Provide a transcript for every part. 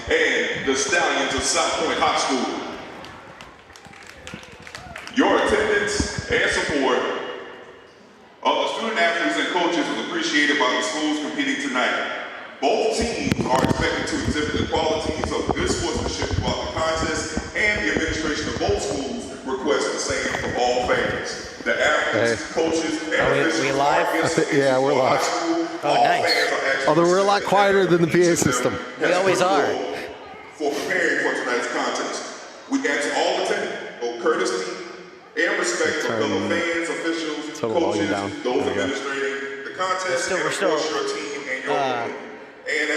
and the Stallions of South Pointe High School. Your attendance and support of the student athletes and coaches is appreciated by the schools competing tonight. Both teams are expected to exhibit the qualities of good sportsmanship throughout the contest, and the administration of both schools requests the same from all fans. The athletes, coaches, and officials. We live? Yeah, we're live. Oh, nice. Although we're a lot quieter than the PA system. We always are. For preparing for tonight's contest, we ask all attending both courtesy and respect for fellow fans, officials, coaches, those administrating the contest, and of course your team and your opponent.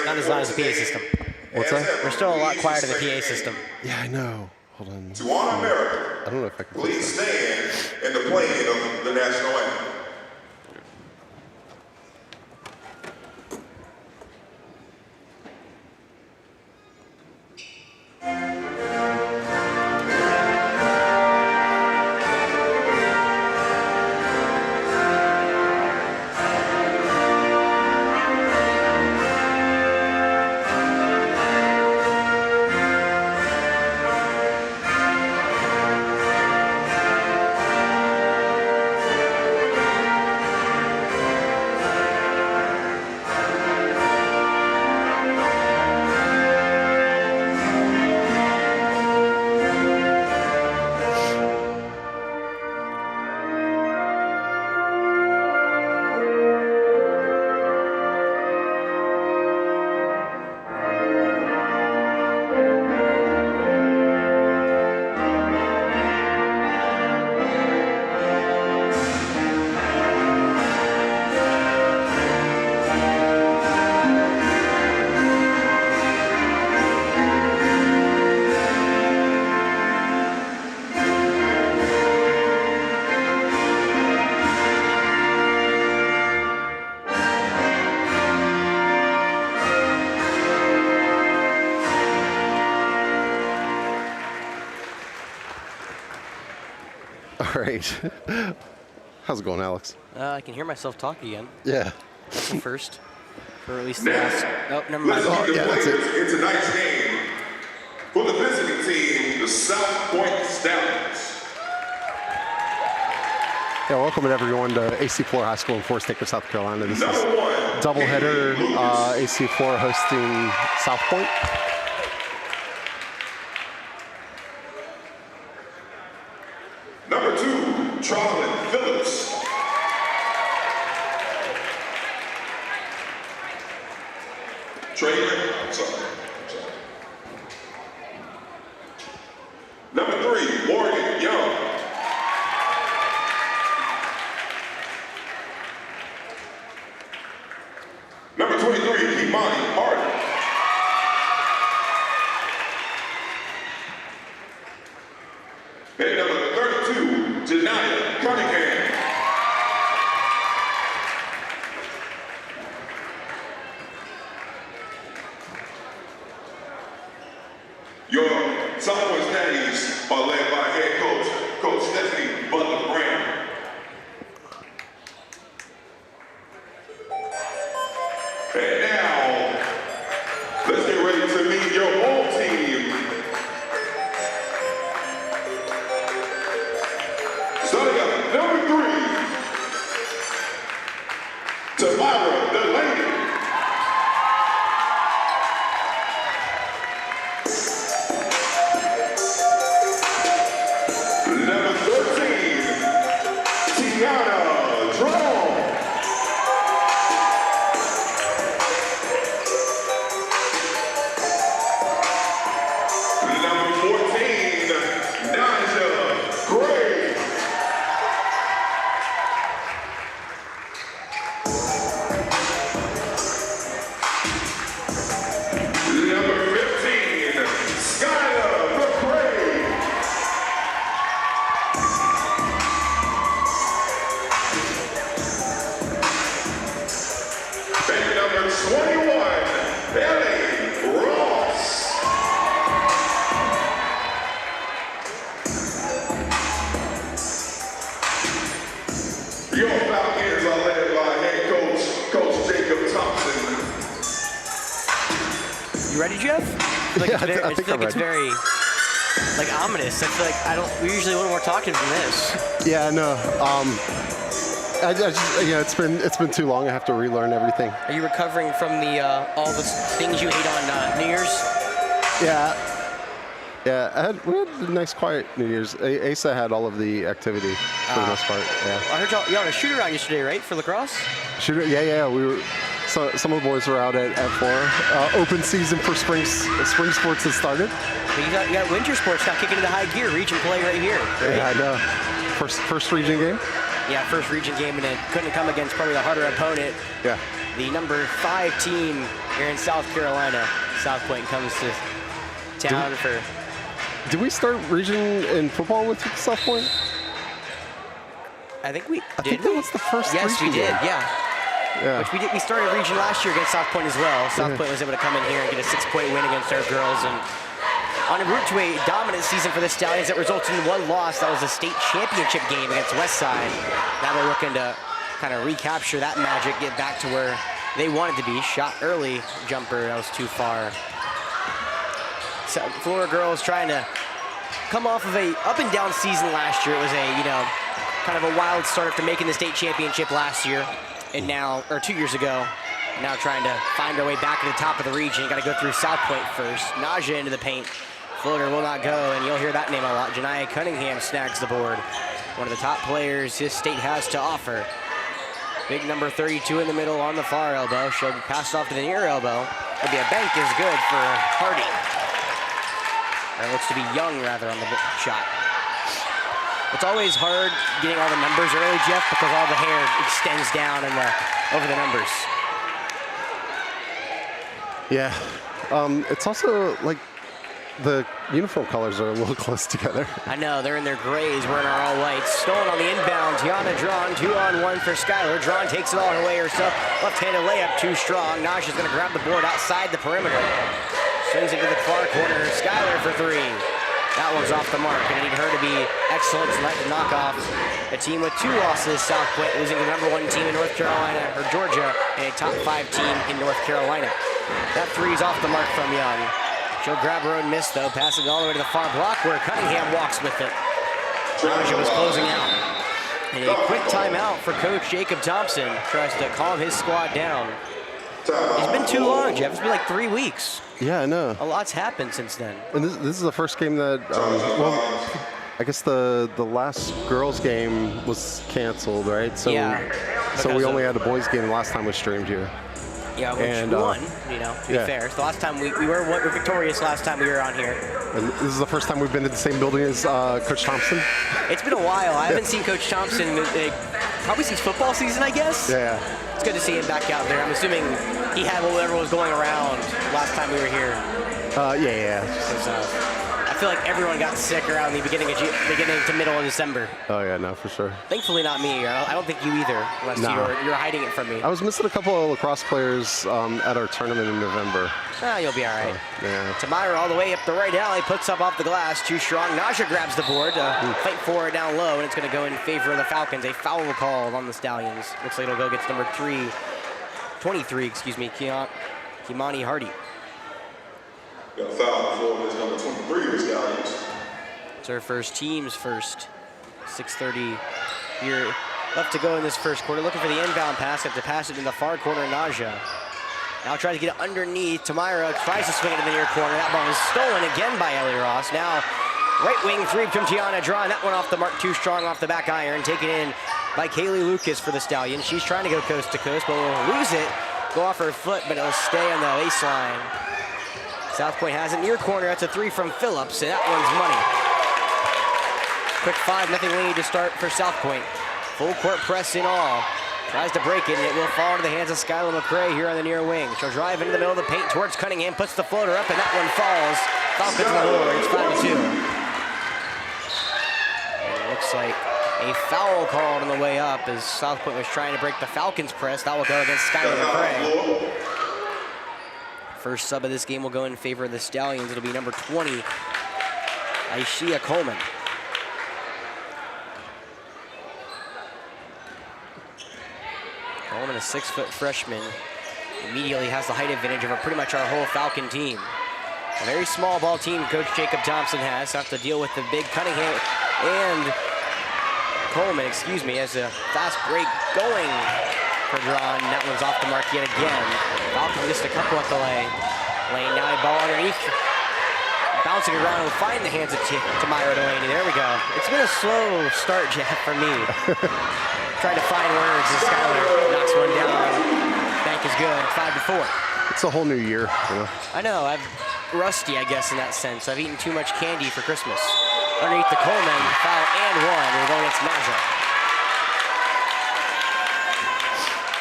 Not as loud as the PA system. What's that? We're still a lot quieter than the PA system. Yeah, I know. Hold on. To honor America, I don't know if I can please stand in the playing of the national anthem. All right. How's it going, Alex? I can hear myself talk again. Yeah. That's the first. For at least the last. Oh, never mind. Yeah, that's it. In tonight's game, for the visiting team, the South Pointe Stallions. Yeah, welcome everyone to AC Flora High School in Forest Acre, South Carolina. This is doubleheader. AC Flora hosting South Pointe. Number 2, Charlotte Phillips. Traylon, sorry. Number 3, Morgan Young. Number 23, Imani Harden. And number 32, Janaya Cunningham. Your South Pointe Stallions are led by head coach, Coach Stephanie Butler Brown. And now, let's get ready to meet your home team. Starting at number 3, Tamara Delaney. Number 13, Tiana Drum. Number 14, Naja Gray. Number 15, Skylar McCray. And number 21, Ellie Ross. Your Falcons are led by head coach, Coach Jacob Thompson. You ready, Jeff? feel like Yeah, it's very, I I think feel I'm like it's ready. very like ominous. I feel like we're usually a little more talkative than this. Yeah, no. I just, it's been too long. I have to relearn everything. Are you recovering from the all the things you ate on New Year's? Yeah. Yeah, we had a nice quiet New Year's. Asa had all of the activity for the most part. Yeah. I heard y'all on a shoot around yesterday, right, for lacrosse? Yeah. We were. So some of the boys were out at Flora. Open season for spring sports has started. But you got winter sports now kicking into high gear. Region play right here. Right? Yeah, I know. First region game. Yeah, first region game, and it couldn't come against probably the harder opponent. Yeah. The number 5 team here in South Carolina. South Pointe comes to town for. Did we start region in football with South Pointe? I think we I think that was the first. Yes, we region did. game. Yeah. Which we did. We started region last year against South Pointe as well. South Pointe was able to come in here and get a 6-point win against our girls, and on a route to a dominant season for the Stallions that resulted in one loss. That was a state championship game against Westside. Now they're looking to kind of recapture that magic, get back to where they wanted to be. Shot early jumper, that was too far. So Flora girls trying to come off of a up and down season last year. It was a, kind of a wild start after making the state championship last year, and now, or 2 years ago, now trying to find our way back to the top of the region. Got to go through South Pointe first. Naja into the paint. Floater will not go, and you'll hear that name a lot. Janiyah Cunningham snags the board. One of the top players his state has to offer. Big number 32 in the middle on the far elbow. She'll pass off to the near elbow. It'll be a bank is good for Hardy. Or it looks to be Young, rather, on the shot. It's always hard getting all the numbers early, Jeff, because all the hair extends down and over the numbers. Yeah. It's also like the uniform colors are a little close together. I know, they're in their grays, we're in our all whites. Stolen on the inbound, Tiana Drawn, 2-on-1 for Skylar. Drawn takes it all her way herself. Left-handed layup, too strong. Naja's gonna grab the board outside the perimeter. Swings it to the far corner, Skylar for 3. That one's off the mark, and I need her to be excellent tonight to knock off a team with 2 losses. South Pointe losing the number 1 team in North Carolina, or Georgia, and a top 5 team in North Carolina. That 3's off the mark from Young. She'll grab her own miss, though, passing all the way to the far block where Cunningham walks with it. Naja was closing out. And a quick timeout for Coach Jacob Thompson. Tries to calm his squad down. It's been too long, Jeff. It's been like 3 weeks. Yeah, I know. A lot's happened since then. And this is the first game that, I guess the last girls' game was canceled, right? So, Yeah, so we only had a boys' game last time we streamed here. Yeah, which we won, to be fair. So last time we were victorious last time we were on here. And this is the first time we've been in the same building as Coach Thompson. It's been a while. I haven't seen Coach Thompson probably since football season, I guess. Yeah. It's good to see him back out there. I'm assuming he had whatever was going around last time we were here. Yeah. I feel like everyone got sick around the beginning to middle of December. Oh yeah, no, for sure. Thankfully not me. I don't think you either, unless you're hiding it from me. I was missing a couple of lacrosse players at our tournament in November. You'll be all right. Yeah. Tamira all the way up the right alley, puts up off the glass, too strong. Naja grabs the board to fight for it down low, and it's going to go in favor of the Falcons. A foul call on the Stallions. Looks like it'll go against number 23, Kimani Hardy. Got a foul before this number 23 of the Stallions. It's our first, team's first. 6:30 here left to go in this first quarter. Looking for the inbound pass. Have to pass it in the far corner, Naja. Now tries to get it underneath. Tamira tries to swing it in the near corner. That ball is stolen again by Ellie Ross. Now right wing 3 from Tiana Drawn. That one off the mark, too strong off the back iron. Taken in by Kaylee Lucas for the Stallions. She's trying to go coast to coast, but will lose it. Go off her foot, but it'll stay on the baseline. South Pointe has it near corner. That's a 3 from Phillips, and that one's money. Quick 5-0 lead to start for South Pointe. Full court press in all. Tries to break it, and it will fall into the hands of Skylar McCray here on the near wing. She'll drive into the middle of the paint towards Cunningham, puts the floater up, and that one falls. Falcons on the board. It's 5-2. And it looks like a foul called on the way up as South Pointe was trying to break the Falcons press. That will go against Skylar McCray. First sub of this game will go in favor of the Stallions. It'll be number 20, Aishia Coleman. Coleman, a 6-foot freshman, immediately has the height advantage over pretty much our whole Falcon team. A very small ball team Coach Jacob Thompson has. So have to deal with the big Cunningham and Coleman, as a fast break going for Drawn. That one's off the mark yet again. Falcons just a couple at the lane. Now a ball underneath. Bouncing around and find the hands of Tamira Delaney. There we go. It's been a slow start, Jeff, for me. Trying to find words as Skylar knocks one down. Bank is good. 5-4. It's a whole new year, you know. I know. I'm rusty, I guess, in that sense. I've eaten too much candy for Christmas. Underneath the Coleman, foul and one. We're going against Naja.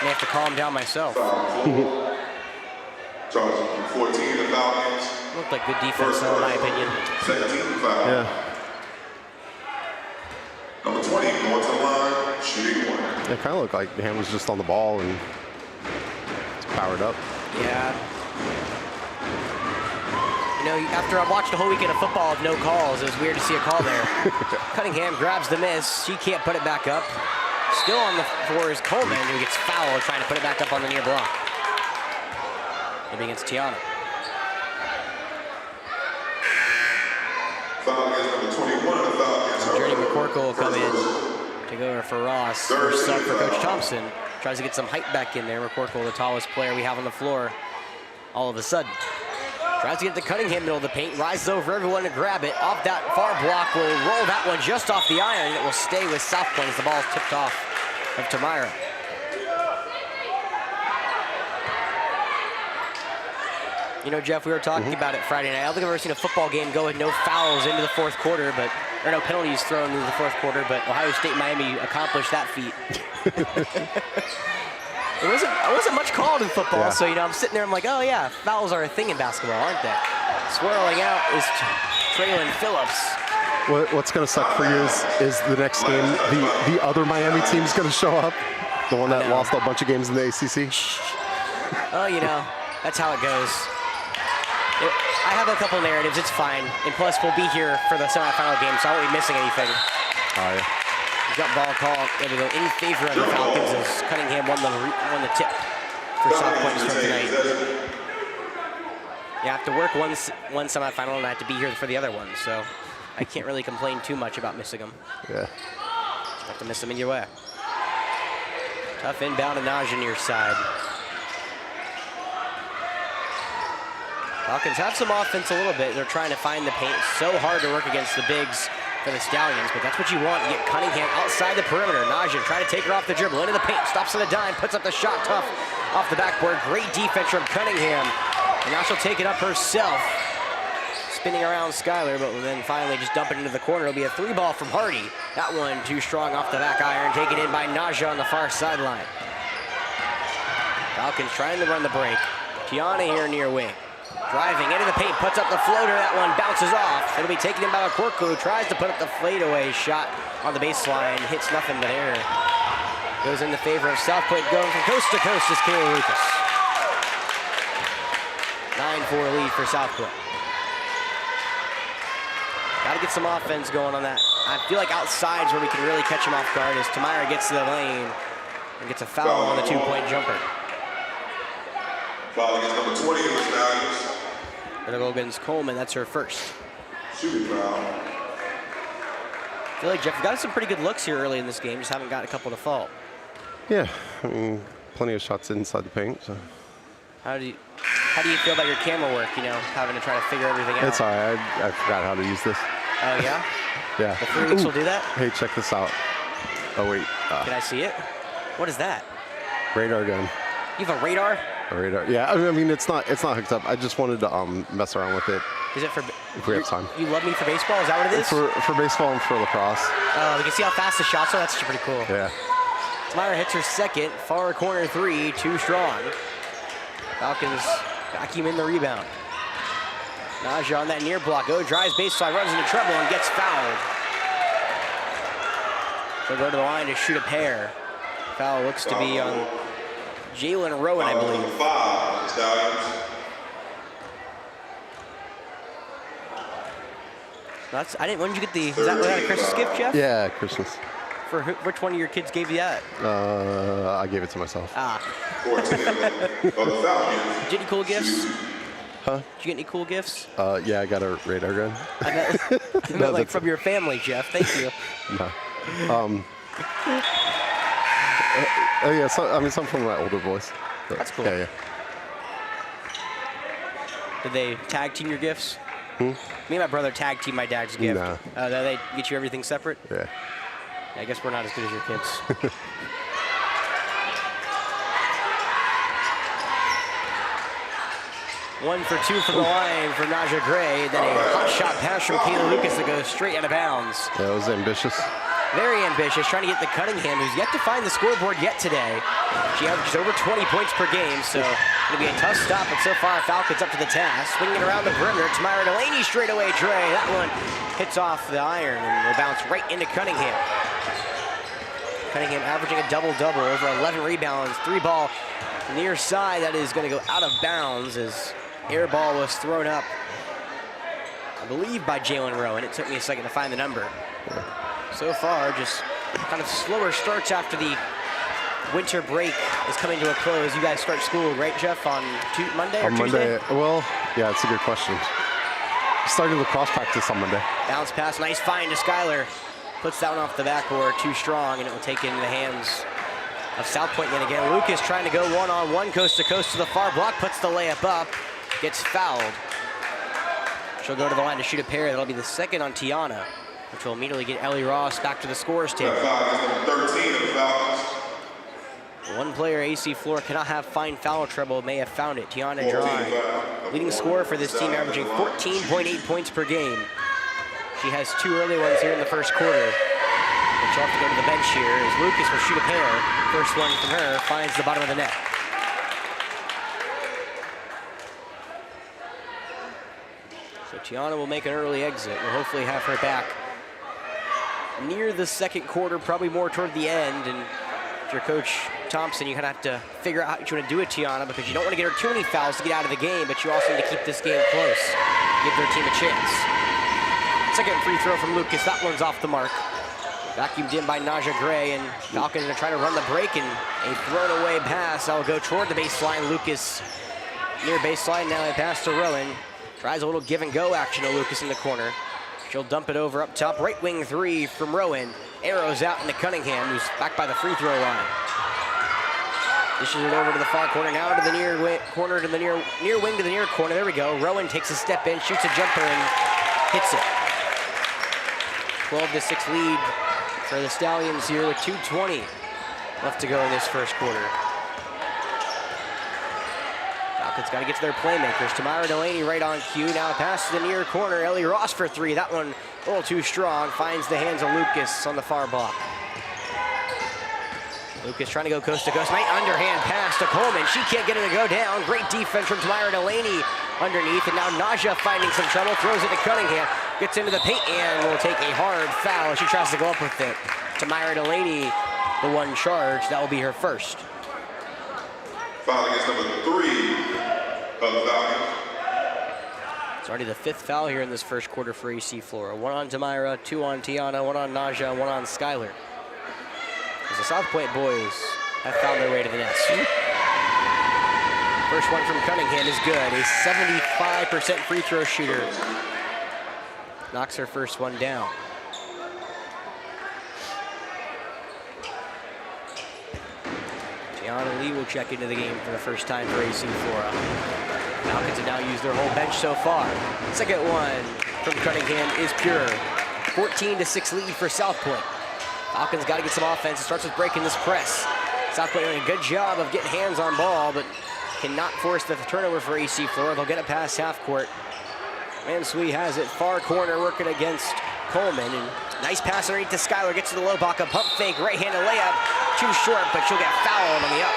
May have to calm down myself. Charging 14 the Falcons. Looked like good defense, though, in my opinion. 17 foul. Yeah. Number 20 going to the line, shooting one. It kind of looked like Ham was just on the ball and it's powered up. Yeah. You know, after I've watched a whole weekend of football with no calls, it was weird to see a call there. Cunningham grabs the miss. She can't put it back up. Still on the floor is Coleman, who gets fouled trying to put it back up on the near block. It'll be against Tiana. Foul against number 21 of the Falcons. Journey McCorkle will come in, take over for Ross. First sub for Coach Thompson. Tries to get some height back in there. McCorkle, the tallest player we have on the floor, all of a sudden. Tries to get the Cunningham middle of the paint, rises over everyone to grab it. Off that far block, will roll that one just off the iron. It will stay with South Pointe as the ball is tipped off of Tamira. You know, Jeff, we were talking about it Friday night. I don't think I've ever seen a football game go with no fouls into the fourth quarter, or no penalties thrown into the fourth quarter, but Ohio State and Miami accomplished that feat. It wasn't much called in football, so, you know, I'm sitting there, I'm like, oh, yeah, fouls are a thing in basketball, aren't they? Swirling out is Traylon Phillips. What's going to suck for you is the next game, the other Miami team's going to show up, the one that lost a bunch of games in the ACC. Oh, you know, that's how it goes. I have a couple narratives, it's fine. And plus, we'll be here for the semifinal game, so I won't be missing anything. Oh, yeah. Got ball call. There we go. In favor of the Falcons as Cunningham won the tip for South Pointe from tonight. You have to work one semifinal, and I have to be here for the other one, so I can't really complain too much about missing them. Yeah. Have to miss them either way. Tough inbound to Naja near side. Falcons have some offense a little bit. They're trying to find the paint. So hard to work against the bigs for the Stallions, but that's what you want. You get Cunningham outside the perimeter. Naja try to take her off the dribble, into the paint, stops at a dime, puts up the shot tough off the backboard. Great defense from Cunningham. And now she'll take it up herself. Spinning around Skylar, but then finally just dump it into the corner. It'll be a 3-ball from Hardy. That one too strong off the back iron, taken in by Naja on the far sideline. Falcons trying to run the break. Tiana here near wing. Driving into the paint, puts up the floater. That one bounces off. It'll be taken in by McCorkle, who tries to put up the fadeaway shot on the baseline. Hits nothing but air. Goes in the favor of South Pointe, going from coast to coast is Kayla Lucas. 9-4 lead for South Pointe. Got to get some offense going on that. I feel like outside's where we can really catch him off guard as Tamira gets to the lane and gets a foul on the 2-point jumper. Foul against number 20 of the Stallions. Gonna go against Coleman, that's her first. Shooting foul. I feel like, Jeff, you've got some pretty good looks here early in this game, just haven't got a couple to fall. Yeah, I mean, plenty of shots inside the paint. So. How do you feel about your camera work, you know, having to try to figure everything out? It's all right, I forgot how to use this. Oh, yeah? Yeah. The 3 weeks will do that? Hey, check this out. Oh, wait. Can I see it? What is that? Radar gun. You have a radar? A radar. Yeah, I mean, it's not hooked up. I just wanted to mess around with it. Is it for... If we have time. You love me for baseball? Is that what it is? For baseball and for lacrosse. Oh, you can see how fast the shots are? That's pretty cool. Yeah. Tamira hits her second. Far corner 3, too strong. Falcons vacuum in the rebound. Naja on that near block. Drives baseline, runs into trouble and gets fouled. She'll go to the line to shoot a pair. Foul looks to be on Jalen Rowan, I believe. 5, Stallions. When did you get the, was that a Christmas gift, Jeff? Yeah, Christmas. For which one of your kids gave you that? I gave it to myself. 14 of the Falcons. Did you cool gifts? Huh? Did you get any cool gifts? Yeah, I got a radar gun. I meant like from your family, Jeff. Thank you. No. Oh yeah, some from my older boys. But, That's cool. Yeah. Did they tag team your gifts? Hmm? Me and my brother tag team my dad's gift. Nah. They get you everything separate? Yeah. I guess we're not as good as your kids. 1 for 2 from the line for Naja Gray. Then a hot shot pass from Kayla Lucas that goes straight out of bounds. Yeah, it was ambitious. Very ambitious, trying to get the Cunningham, who's yet to find the scoreboard yet today. She averages over 20 points per game, so it'll be a tough stop, but so far Falcons up to the task. Swinging it around the perimeter, Tamara Delaney straight away tray. That one hits off the iron and will bounce right into Cunningham. Cunningham averaging a double-double, over 11 rebounds, 3-ball near side that is going to go out of bounds as air ball was thrown up, I believe, by Jalen Rowan. It took me a second to find the number. So far, just kind of slower starts after the winter break is coming to a close. You guys start school, right, Jeff, on Monday or Tuesday? Monday, well, yeah, it's a good question. Started lacrosse practice on Monday. Bounce pass, nice find to Skylar. Puts that one off the backboard, too strong, and it will take it into the hands of South Pointe yet again. Lucas trying to go one-on-one, coast to coast to the far block, puts the layup up, gets fouled. She'll go to the line to shoot a pair. That'll be the second on Tiana, which will immediately get Ellie Ross back to the scorer's table. 13 of the Falcons. One player, AC Flora, cannot have fine foul trouble, may have found it. Tiana Dry, leading scorer for this team, averaging 14.8 points per game. She has 2 early ones here in the first quarter. And she'll have to go to the bench here as Lucas will shoot a pair. First one from her finds the bottom of the net. So Tiana will make an early exit. We'll hopefully have her back near the second quarter, probably more toward the end. And if you're Coach Thompson, you kind of have to figure out what you want to do with Tiana, because you don't want to get her too many fouls to get out of the game, but you also need to keep this game close, give their team a chance. Second free throw from Lucas. That one's off the mark. Vacuumed in by Naja Gray, and Falcons are trying to run the break, and a thrown away pass. That'll go toward the baseline. Lucas near baseline. Now a pass to Rowan. Tries a little give and go action to Lucas in the corner. She'll dump it over up top. Right wing 3 from Rowan. Arrows out into Cunningham, who's back by the free throw line. Dishes it over to the far corner, now to the near corner, to the near wing to the near corner. There we go. Rowan takes a step in, shoots a jumper, and hits it. 12-6 lead for the Stallions here with 2:20 left to go in this first quarter. Falcons got to get to their playmakers. Tamara Delaney right on cue. Now a pass to the near corner. Ellie Ross for 3. That one a little too strong. Finds the hands of Lucas on the far block. Lucas trying to go coast to coast. Nice underhand pass to Coleman. She can't get it to go down. Great defense from Tamara Delaney underneath. And now Naja finding some trouble. Throws it to Cunningham. Gets into the paint and will take a hard foul as she tries to go up with it. Tamara Delaney, the one charge. That will be her first. Foul against number 3 of the Falcons. It's already the 5th foul here in this first quarter for AC Flora. 1 on Tamara, 2 on Tiana, 1 on Naja, 1 on Skylar. As the South Pointe boys have found their way to the nest. First one from Cunningham is good. A 75% free throw shooter. Knocks her first one down. Tiana Lee will check into the game for the first time for AC Flora. Falcons have now used their whole bench so far. Second one from Cunningham is pure. 14-6 lead for South Pointe. Falcons got to get some offense. It starts with breaking this press. South Pointe doing a good job of getting hands on ball, but cannot force the turnover for AC Flora. They'll get it past half court. Mansui has it far corner working against Coleman. And nice pass underneath to Skylar. Gets to the low block, a pump fake, right-handed layup. Too short, but she'll get fouled on the up.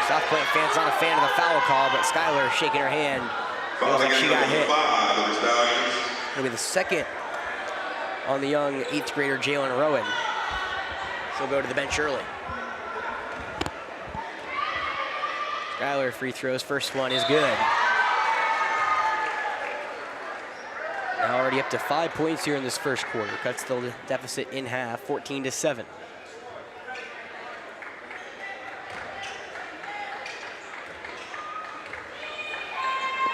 South Pointe fans not a fan of the foul call, but Skylar shaking her hand. Feels like she got hit. It'll be the second on the young 8th grader Jalen Rowan. She'll go to the bench early. Skylar free throws. First one is good. Now already up to 5 points here in this first quarter. Cuts the deficit in half, 14-7.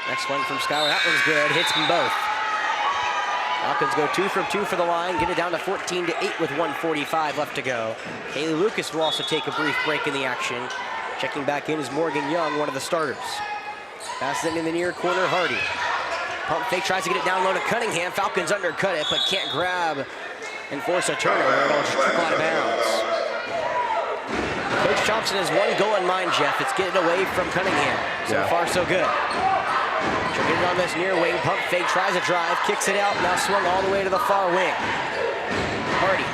Next one from Skylar. That one's good. Hits them both. Falcons go 2 from 2 for the line. Get it down to 14-8 with 1:45 left to go. Kaylee Lucas will also take a brief break in the action. Checking back in is Morgan Young, one of the starters. Pass it in the near corner, Hardy. Pump fake, tries to get it down low to Cunningham. Falcons undercut it, but can't grab and force a turnover. It'll just trickle out of bounds. Coach Thompson has one goal in mind, Jeff. It's getting away from Cunningham. So far, so good. She'll get it on this near wing. Pump fake, tries a drive, kicks it out. Now swung all the way to the far wing. Hardy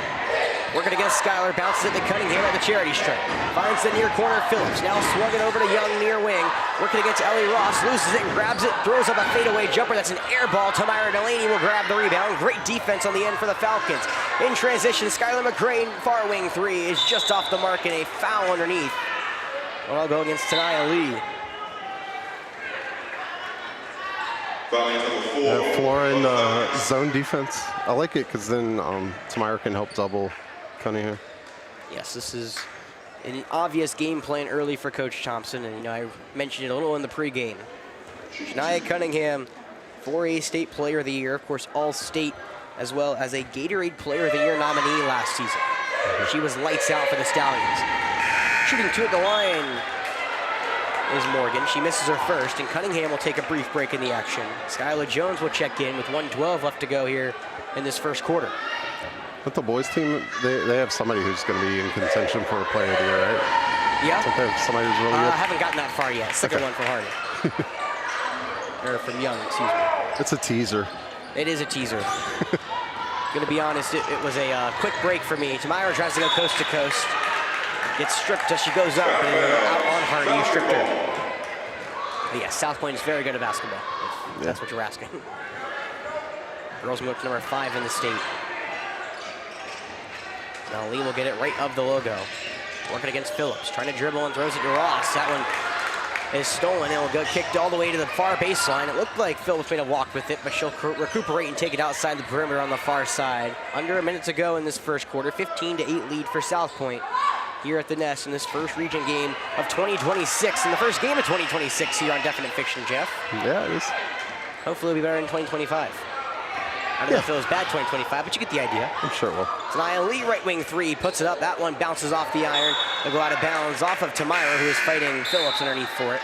working against Skylar, bounces it to Cunningham at the charity stripe. Finds the near corner, Phillips. Now swung it over to Young near wing. Working against Ellie Ross, loses it, grabs it, throws up a fadeaway jumper. That's an air ball. Tamira Delaney will grab the rebound. Great defense on the end for the Falcons. In transition, Skylar McCray, far wing three, is just off the mark and a foul underneath. Well, I'll go against Tania Lee. Flora in zone defense. I like it because then Tamira can help double Cunningham. Yes, this is an obvious game plan early for Coach Thompson, and I mentioned it a little in the pregame. Shania Cunningham, 4A State Player of the Year, of course, All-State, as well as a Gatorade Player of the Year nominee last season. She was lights out for the Stallions. Shooting 2 at the line is Morgan. She misses her first, and Cunningham will take a brief break in the action. Skylar Jones will check in with 1:12 left to go here in this first quarter. But the boys team, they have somebody who's going to be in contention for a Player of the Year, right? Yeah. Don't they have somebody who's really good? I haven't gotten that far yet. Second one from Hardy. Or from Young, excuse me. It's a teaser. It is a teaser. Gonna be honest, it was a quick break for me. Tamira tries to go coast to coast. Gets stripped as she goes up, and out on Hardy, you stripped her. But yeah, South Pointe is very good at basketball, if that's what you're asking. Girls move up to number 5 in the state. Now Lee will get it right of the logo. Working against Phillips, trying to dribble and throws it to Ross. That one is stolen. It'll go kicked all the way to the far baseline. It looked like Phillips made a walk with it, but she'll recuperate and take it outside the perimeter on the far side. Under a minute to go in this first quarter. 15-8 lead for South Pointe here at the Nest in this first region game of 2026, and the first game of 2026 here on Definite Fiction, Jeff. Yeah, it is. Hopefully it'll be better in 2025. I don't know if it was bad 2025, but you get the idea. I'm sure it will. Tania Lee, right wing three, puts it up. That one bounces off the iron. They'll go out of bounds off of Tamira, who is fighting Phillips underneath for it.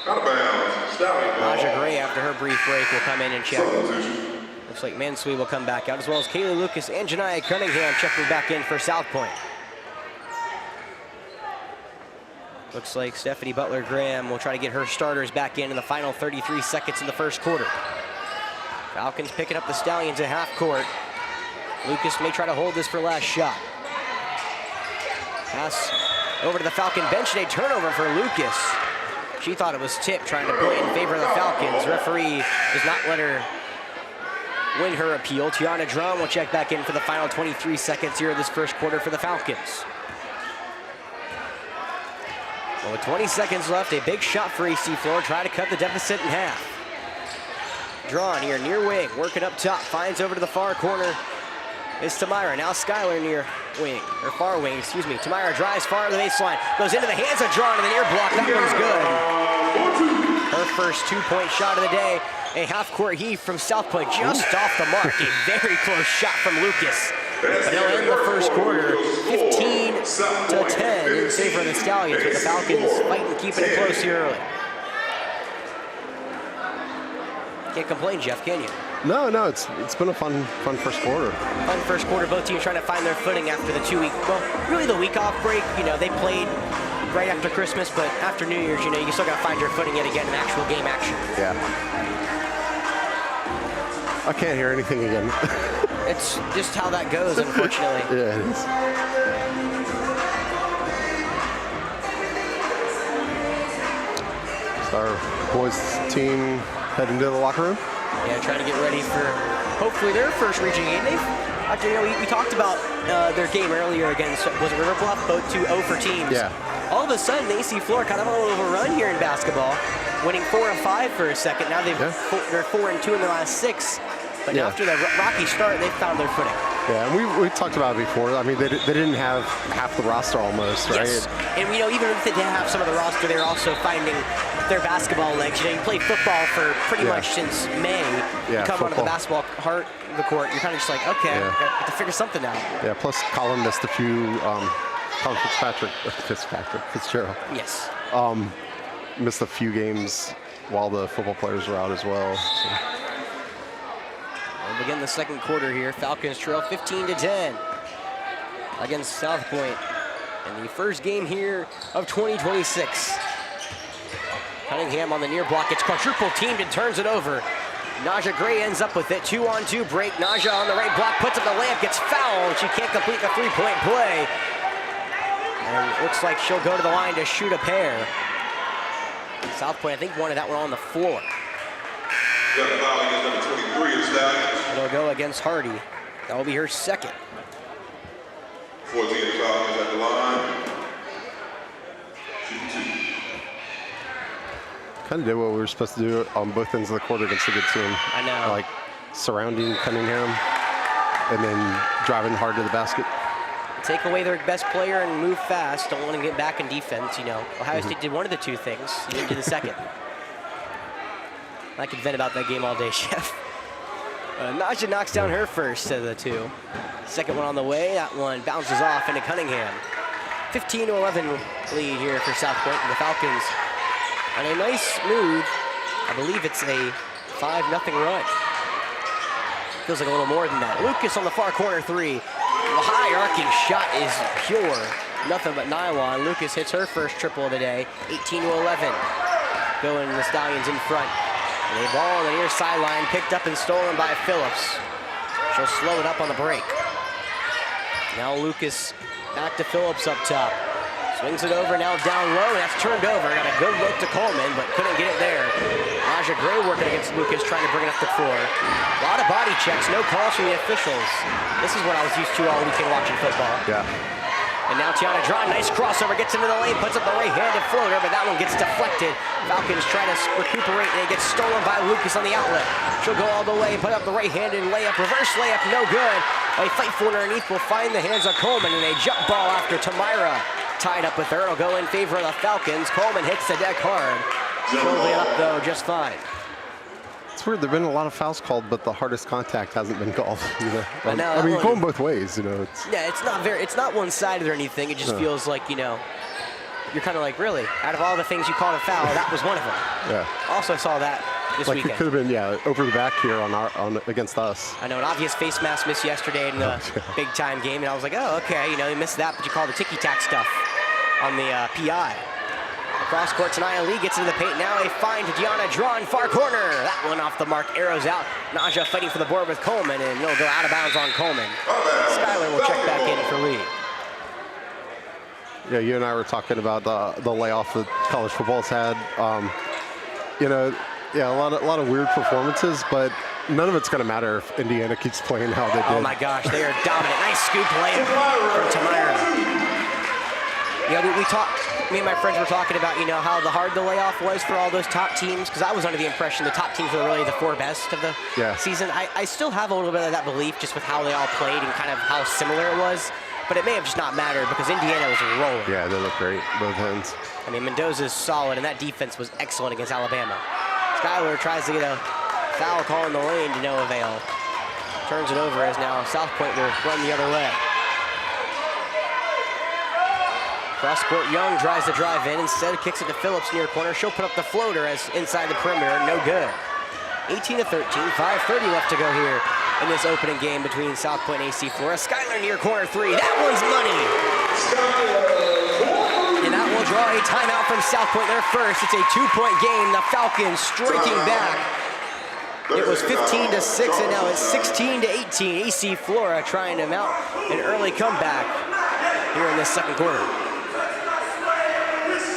Out of bounds. Naja Gray, after her brief break, will come in and check. Looks like Mansui will come back out, as well as Kaylee Lucas and Janiyah Cunningham checking back in for South Pointe. Looks like Stephanie Butler-Graham will try to get her starters back in the final 33 seconds in the first quarter. Falcons picking up the Stallions at half court. Lucas may try to hold this for last shot. Pass over to the Falcon bench, and a turnover for Lucas. She thought it was tipped, trying to play in favor of the Falcons. Referee does not let her win her appeal. Tiana Drum will check back in for the final 23 seconds here of this first quarter for the Falcons. Well, with 20 seconds left, a big shot for AC Flora, try to cut the deficit in half. Drawn here, near wing, working up top, finds over to the far corner. Is Tamira, now Skylar near wing, or far wing, excuse me. Tamira drives far to the baseline, goes into the hands of Drawn, and the near block, that one's good. Her first 2-point shot of the day. A half-court heave from South Pointe, just off the mark. A very close shot from Lucas. But they'll end the first quarter 15-10 in favor of the Stallions, with the Falcons fighting, keeping it close here early. Can't complain, Jeff, can you? No, it's been a fun first quarter. Fun first quarter, both teams trying to find their footing after the 2-week, well, really the week off break. You know, they played right after Christmas, but after New Year's, you know, you still got to find your footing yet again in actual game action. Yeah. I can't hear anything again. It's just how that goes, unfortunately. Yeah, it is. So our boys team heading to the locker room. Yeah, trying to get ready for hopefully their first region game. After, you know, we talked about their game earlier against, was it River Bluff, both 2-0 for teams. Yeah. All of a sudden, AC Flora kind of on a little overrun here in basketball, winning 4-5 for a second. Now they're 4-2 in the last 6. But after the rocky start, they found their footing. Yeah, and we talked about it before. I mean, they didn't have half the roster almost, right? Yes, and you know, even if they didn't have some of the roster, they're also finding their basketball legs. You know, you play football for pretty much since May. Yeah, you come onto the basketball heart of the court, you're kind of just like, okay, I have to figure something out. Yeah, plus Colin missed a few, Colin Fitzgerald. Yes. Missed a few games while the football players were out as well. So. We'll begin the second quarter here. Falcons trail 15-10 against South Pointe in the first game here of 2026. Cunningham on the near block gets quadruple teamed and turns it over. Naja Gray ends up with it. 2-on-2 break. Naja on the right block, puts up the layup, gets fouled. She can't complete the three-point play. And it looks like she'll go to the line to shoot a pair. South Pointe, I think, wanted that one on the floor. It'll go against Hardy. That will be her second. 14 Falcons at the line. Kind of did what we were supposed to do on both ends of the court against a good team. I know. Like surrounding Cunningham and then driving hard to the basket. Take away their best player and move fast. Don't want to get back in defense, you know. Ohio State did one of the two things. You didn't do the second. I could vent about that game all day, Chef. Naja knocks down her first of the two. Second one on the way. That one bounces off into Cunningham. 15-11 lead here for South Pointe and the Falcons. On a nice move, I believe it's a 5-0 run. Feels like a little more than that. Lucas on the far corner three. The high arcing shot is pure. Nothing but nylon. Lucas hits her first triple of the day. 18-11. Going the Stallions in front. And a ball on the near sideline picked up and stolen by Phillips. She'll slow it up on the break. Now Lucas back to Phillips up top. Swings it over, now down low, and that's turned over. Got a good look to Coleman, but couldn't get it there. Naja Gray working against Lucas, trying to bring it up the floor. A lot of body checks, no calls from the officials. This is what I was used to all weekend watching football. Yeah. And now Tiana Drawn, nice crossover, gets into the lane, puts up the right-handed floater, but that one gets deflected. Falcons try to recuperate, and it gets stolen by Lucas on the outlet. She'll go all the way, put up the right-handed layup, reverse layup, no good. A fight for it underneath will find the hands of Coleman, and a jump ball after Tamira. Tied up with her, it'll go in favor of the Falcons. Coleman hits the deck hard. She'll lay up though, just fine. It's weird, there've been a lot of fouls called, but the hardest contact hasn't been called. You know? I know, I mean, you're going both ways, you know. Yeah, it's not one-sided or anything. It just feels like, you know, you're kind of like, really? Out of all the things you called a foul, that was one of them. Yeah. Also saw that this like weekend. It could have been, over the back here on against us. I know, an obvious face mask miss yesterday in the big-time game, and I was like, oh, okay, you know, you missed that, but you called the ticky-tack stuff on the PI. Cross court, Tanaya Lee gets into the paint. Now a find to Gianna Drawn, far corner. That one off the mark, arrows out. Naja fighting for the board with Coleman, and it'll go out of bounds on Coleman. Skyler will check back in for Lee. Yeah, you and I were talking about the layoff that college football's had. You know, yeah, a lot of weird performances, but none of it's going to matter if Indiana keeps playing how they did. Oh my gosh, they are dominant. Nice scoop layup from Tamira. Yeah, we talked, me and my friends were talking about, you know, how hard the layoff was for all those top teams, because I was under the impression the top teams were really the four best of the season. I still have a little bit of that belief just with how they all played and kind of how similar it was, but it may have just not mattered because Indiana was rolling. Yeah, they look great, both ends. I mean, Mendoza's solid, and that defense was excellent against Alabama. Skyler tries to get a foul call in the lane to no avail. Turns it over as now South Pointe will run the other way. Cross court, Young tries to drive in. Instead, kicks it to Phillips near corner. She'll put up the floater as inside the perimeter. No good. 18-13, 5:30 left to go here in this opening game between South Pointe and AC Flora. Skyler near corner three. That one's money. And that will draw a timeout from South Pointe. Their first. It's a 2-point game. The Falcons striking back. It was 15-6, and now it's 16-18. AC Flora trying to mount an early comeback here in this second quarter.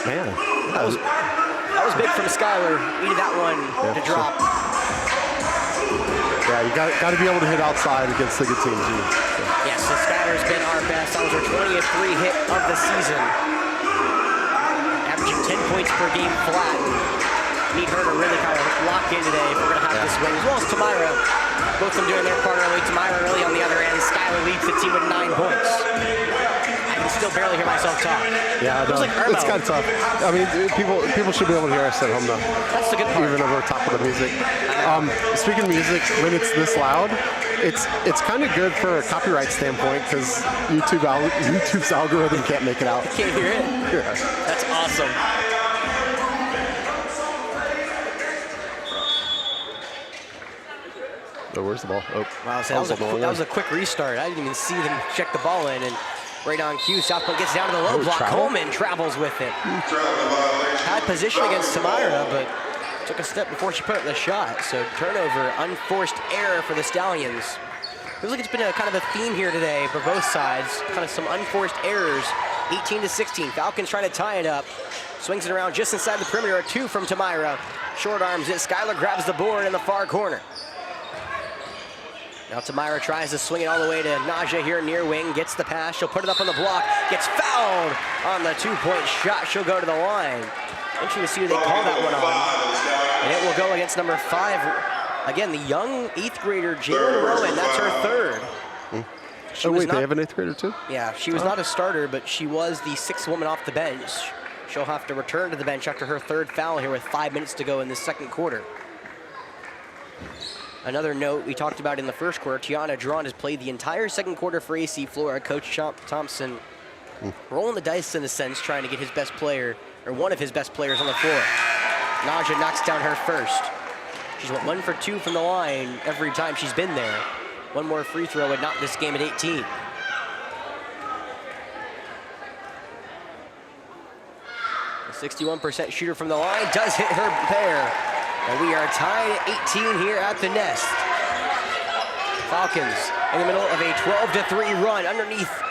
Man, that was big from Skyler. Needed that one to drop. Yeah, you got to be able to hit outside against the good teams. Yes, so Skyler's been our best. That was her 20th free hit of the season. Averaging 10 points per game flat. Need her to really kind of lock in today if we're going to have this win, as well as Tamira Both of them doing their part early. Tamira early on the other end. Skylar leads the team with 9 points. I can still barely hear myself talk. Yeah, no, like it's kind of tough. I mean, people should be able to hear us at home, though. That's the good part. Even over top of the music. Speaking of music, when it's this loud, it's kind of good for a copyright standpoint because YouTube's algorithm can't make it out. Can't hear it? Yeah. That's awesome. Oh, where's the ball? Oh, Wow, so that was a quick restart. I didn't even see them check the ball in, and right on cue, South Point gets down to the low block. Coleman travels with it. Had position against Tamira, but took a step before she put up the shot. So turnover, unforced error for the Stallions. Feels like it's been a kind of a theme here today for both sides. Kind of some unforced errors. 18-16. Falcons trying to tie it up. Swings it around just inside the perimeter. A 2 from Tamira. Short arms it. Skylar grabs the board in the far corner. Now Tamira tries to swing it all the way to Naja here near wing. Gets the pass. She'll put it up on the block. Gets fouled on the 2-point shot. She'll go to the line. Interesting to see who they call that one on. And it will go against number 5. Again, the young 8th grader, Jalen Rowan. That's her 3rd. Oh, wait, they have an 8th grader too? Yeah, she was not a starter, but she was the 6th woman off the bench. She'll have to return to the bench after her 3rd foul here with 5 minutes to go in the 2nd quarter. Another note we talked about in the 1st quarter, Tiana Drawn has played the entire 2nd quarter for AC Flora. Coach Thompson rolling the dice in a sense, trying to get his best player, or one of his best players on the floor. Naja knocks down her first. She's 1 for 2 from the line every time she's been there. One more free throw would knock this game at 18. A 61% shooter from the line does hit her pair. And we are tied at 18 here at the Nest. Falcons in the middle of a 12-3 run underneath.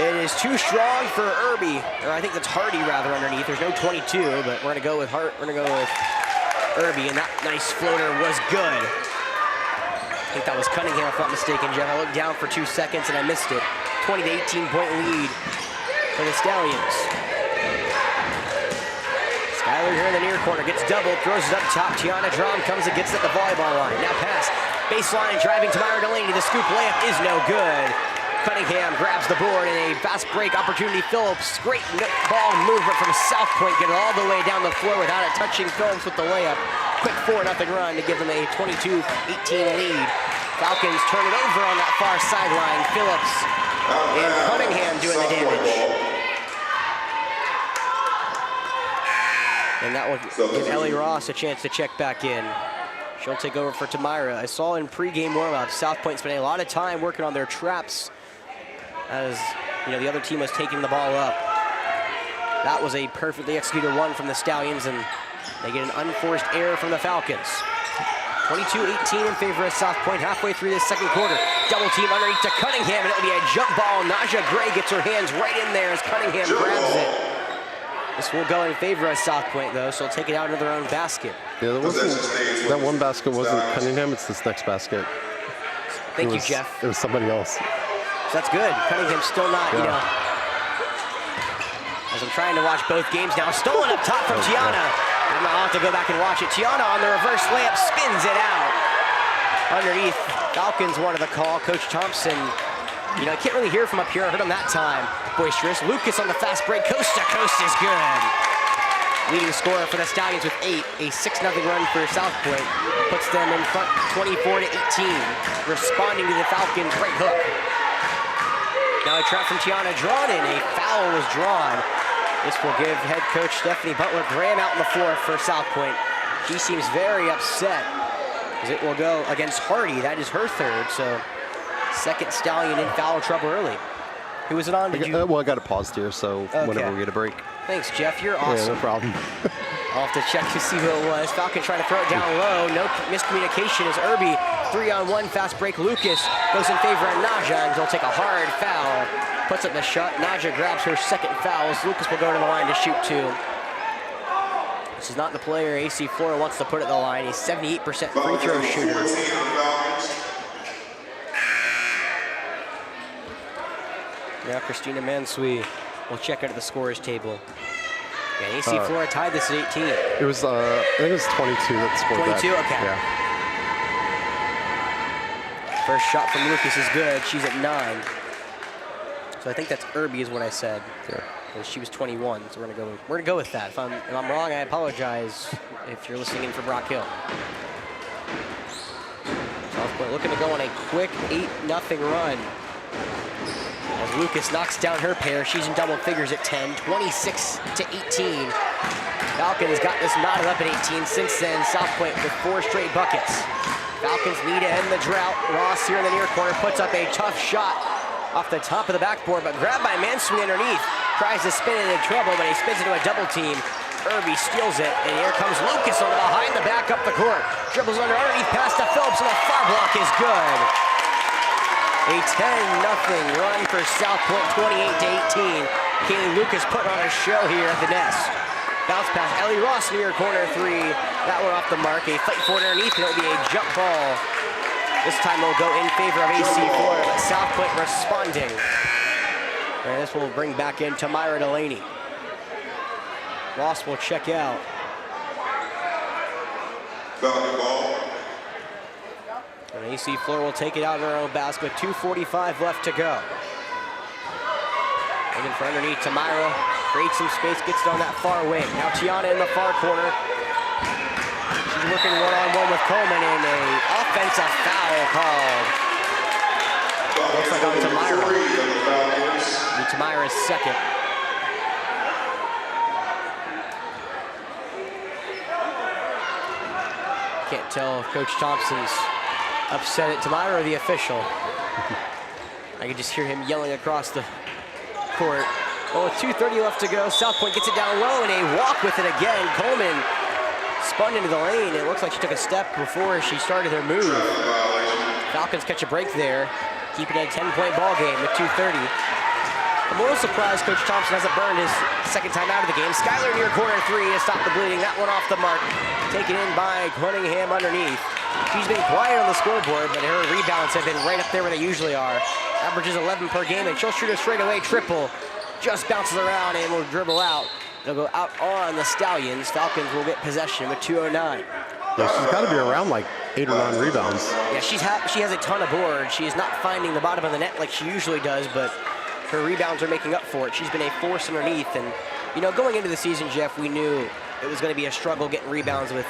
It is too strong for Irby, or I think that's Hardy rather underneath. There's no 22, but we're gonna go with Irby, and that nice floater was good. I think that was Cunningham, if I'm not mistaken, Jeff. I looked down for 2 seconds and I missed it. 20 to 18 point lead for the Stallions. Skylar here in the near corner, gets doubled, throws it up top. Tiana Drum comes and gets at the volleyball line. Now pass, baseline, driving to Myra Delaney. The scoop layup is no good. Cunningham grabs the board in a fast break opportunity. Phillips, great ball movement from South Point, get it all the way down the floor without it touching Phillips with the layup. Quick 4-0 run to give them a 22-18 lead. Falcons turn it over on that far sideline. Phillips and Cunningham doing the damage. And that will give Ellie Ross a chance to check back in. She'll take over for Tamira. I saw in pregame warm-up, South Point spending a lot of time working on their traps as the other team was taking the ball up. That was a perfectly executed one from the Stallions, and they get an unforced error from the Falcons. 22-18 in favor of South Point halfway through this 2nd quarter. Double team underneath to Cunningham, and it'll be a jump ball. Naja Gray gets her hands right in there as Cunningham grabs it. This will go in favor of South Point, though, so they'll take it out into their own basket. Yeah, that one basket wasn't Cunningham, it's this next basket. Thank you, Jeff. It was somebody else. So that's good. Cunningham's still not, as I'm trying to watch both games now. Stolen up top from Tiana. I'll have to go back and watch it. Tiana on the reverse layup, spins it out. Underneath, Falcons wanted the call. Coach Thompson, I can't really hear from up here. I heard him that time. Boisterous. Lucas on the fast break. Coast to coast is good. Leading scorer for the Stallions with 8. A 6-0 run for South Point. Puts them in front 24-18. Responding to the Falcons' right hook. Now a trap from Tiana drawn in. A foul was drawn. This will give head coach Stephanie Butler-Graham out on the floor for South Point. She seems very upset as it will go against Hardy. That is her 3rd, so 2nd Stallion in foul trouble early. Who was it on? Well, I got it paused here, so whenever we get a break. Thanks, Jeff. You're awesome. Yeah, no problem. I'll have to check to see who it was. Falcon trying to throw it down low. No miscommunication as Irby. 3-on-1 fast break. Lucas goes in favor of Naja, and he'll take a hard foul. Puts up the shot. Naja grabs her 2nd foul. Lucas will go to the line to shoot 2. This is not the player AC Flora wants to put at the line. A 78% free throw shooter. Now Christina Mansui will check out of the scorers table. Yeah, AC Flora tied this at 18. It was, I think it was 22 that scored 22, that. okay. Yeah. First shot from Lucas is good. She's at 9. So I think that's Irby is what I said. Yeah. And she was 21, so we're gonna go with that. If I'm wrong, I apologize if you're listening in from Rock Hill. South Pointe looking to go on a quick 8-0 run. As Lucas knocks down her pair, she's in double figures at 10, 26-18. Falcons got this knotted up at 18. Since then, South Pointe with 4 straight buckets. Falcons need to end the drought. Ross here in the near corner puts up a tough shot off the top of the backboard, but grabbed by Mansui underneath. Tries to spin it into trouble, but he spins into a double team. Irby steals it, and here comes Lucas on behind the back up the court. Dribbles underneath pass to Phillips, and the far block is good. A 10-0 run for South Pointe, 28-18. Kaylee Lucas putting on a show here at the nest. Bounce pass, Ellie Ross near corner 3. That one off the mark. A fight for it underneath, and it'll be a jump ball. This time it'll go in favor of AC Flora, but South Pointe responding. And this will bring back in Tamira Delaney. Ross will check out. Falcon ball. And AC Flora will take it out in her own basket. 2:45 left to go. Looking for underneath Tamira. Creates some space, gets it on that far wing. Now Tiana in the far corner. She's working one-on-one with Coleman, and an offensive foul called. Looks like on Tamira. And Tamira's second. Can't tell if Coach Thompson's upset at Tamira or the official. I can just hear him yelling across the court. Well, with 2:30 left to go, South Pointe gets it down low, and a walk with it again. Coleman spun into the lane. It looks like she took a step before she started her move. Falcons catch a break there, keeping it a 10-point ball game with 2:30. I'm a little surprised Coach Thompson hasn't burned his second time out of the game. Skylar near corner 3 to stop the bleeding. That one off the mark. Taken in by Cunningham underneath. She's been quiet on the scoreboard, but her rebounds have been right up there where they usually are. Averages 11 per game, and she'll shoot a straightaway triple. Just bounces around and will dribble out. They'll go out on the Stallions. Falcons will get possession with 2:09. Yeah, she's got to be around like 8 or 9 rebounds. Yeah, she has a ton of boards. She is not finding the bottom of the net like she usually does, but her rebounds are making up for it. She's been a force underneath, and you know, going into the season, Jeff, we knew it was going to be a struggle getting rebounds with.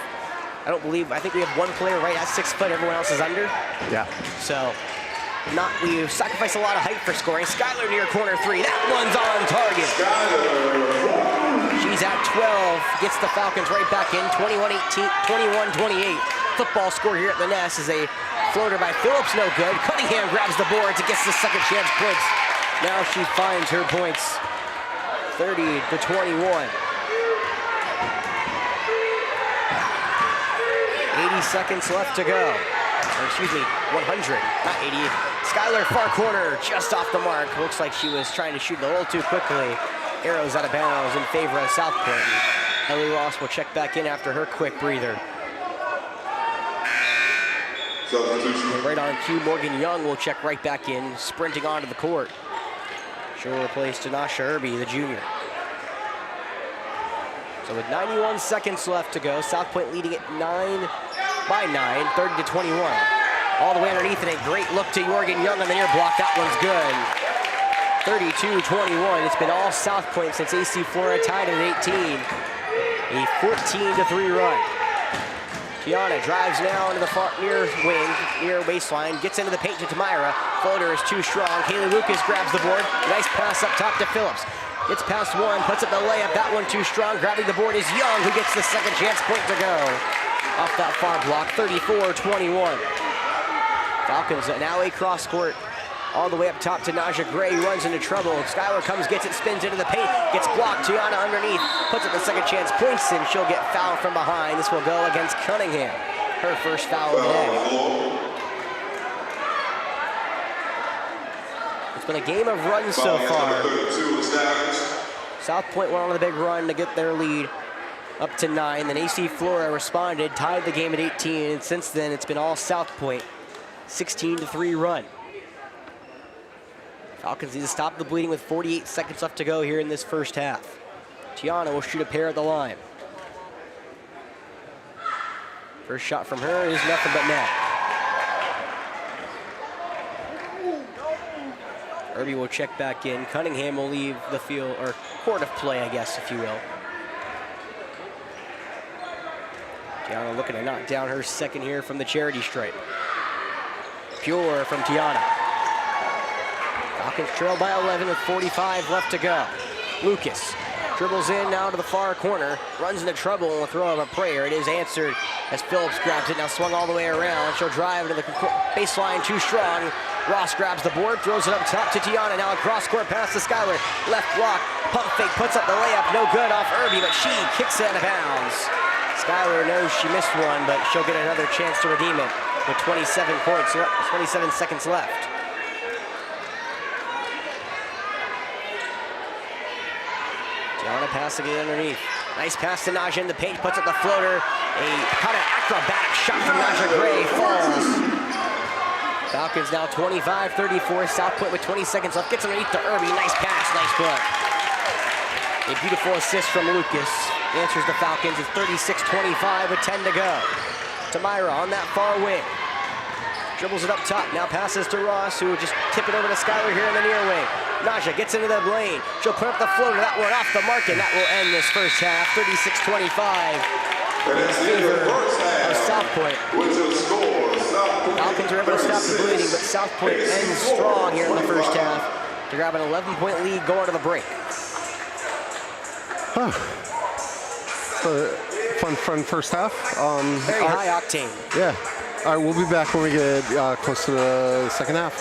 I think we have one player right at 6 foot. Everyone else is under. Yeah. So. We sacrifice a lot of height for scoring. Skylar near corner 3. That one's on target. She's at 12. Gets the Falcons right back in. 21-18, 21-28. Football score here at the nest is a floater by Phillips. No good. Cunningham grabs the boards and gets the second chance points. Now she finds her points. 30-21. 80 seconds left to go. Or excuse me, 100, not 80. Skylar far corner, just off the mark. Looks like she was trying to shoot a little too quickly. Arrows out of bounds in favor of South Pointe. Ellie Ross will check back in after her quick breather. And right on cue, Morgan Young will check right back in, sprinting onto the court. She'll replace Tanasha Irby, the junior. So with 91 seconds left to go, South Pointe leading it 9 by 9, 30-21. All the way underneath, and a great look to Morgan Young on the near block. That one's good. 32-21. It's been all South Pointe since AC Flora tied at 18. A 14-3 run. Tiana drives now into the far near wing, near baseline, gets into the paint to Tamira. Floater is too strong. Kaylee Lucas grabs the board. Nice pass up top to Phillips. Gets past one, puts up the layup. That one too strong. Grabbing the board is Young, who gets the second chance point to go. Off that far block, 34-21. Falcons now a cross court. All the way up top to Naja Gray, runs into trouble. Skylar comes, gets it, spins into the paint, gets blocked. Tiana underneath, puts up the second chance points, and she'll get fouled from behind. This will go against Cunningham. Her first foul of the day. It's been a game of runs so far. South Pointe went on the big run to get their lead up to 9. Then AC Flora responded, tied the game at 18, and since then it's been all South Pointe. 16-3 run. Falcons need to stop the bleeding with 48 seconds left to go here in this first half. Tiana will shoot a pair at the line. First shot from her is nothing but net. Irby will check back in. Cunningham will leave the field, or court of play, I guess, if you will. Tiana looking to knock down her second here from the charity stripe. Pure from Tiana. Falcons trail by 11 with 45 left to go. Lucas dribbles in now to the far corner, runs into trouble and will throw of a prayer. It is answered as Phillips grabs it, now swung all the way around. She'll drive to the baseline, too strong. Ross grabs the board, throws it up top to Tiana, now a cross-court pass to Skylar. Left block, pump fake, puts up the layup, no good off Irby, but she kicks it out of bounds. Skylar knows she missed one, but she'll get another chance to redeem it with 27 seconds left. Tiana passing it underneath. Nice pass to Naja in the paint, puts up the floater. A kind of acrobatic shot from Naja Gray falls. Falcons now 25-34. South Pointe with 20 seconds left. Gets underneath to Irby. Nice pass, nice put. A beautiful assist from Lucas. Answers the Falcons at 36-25 with 10 to go. To Myra on that far wing. Dribbles it up top, now passes to Ross, who will just tip it over to Skylar here in the near wing. Naja gets into the lane. She'll put up the floater. That one off the mark, and that will end this first half. 36-25 in favor of South Pointe. Falcons are able to stop the bleeding, but South Pointe ends strong here in the first half to grab an 11-point lead going to the break. Fun first half. Very high octane. Yeah. All right, we'll be back when we get close to the second half.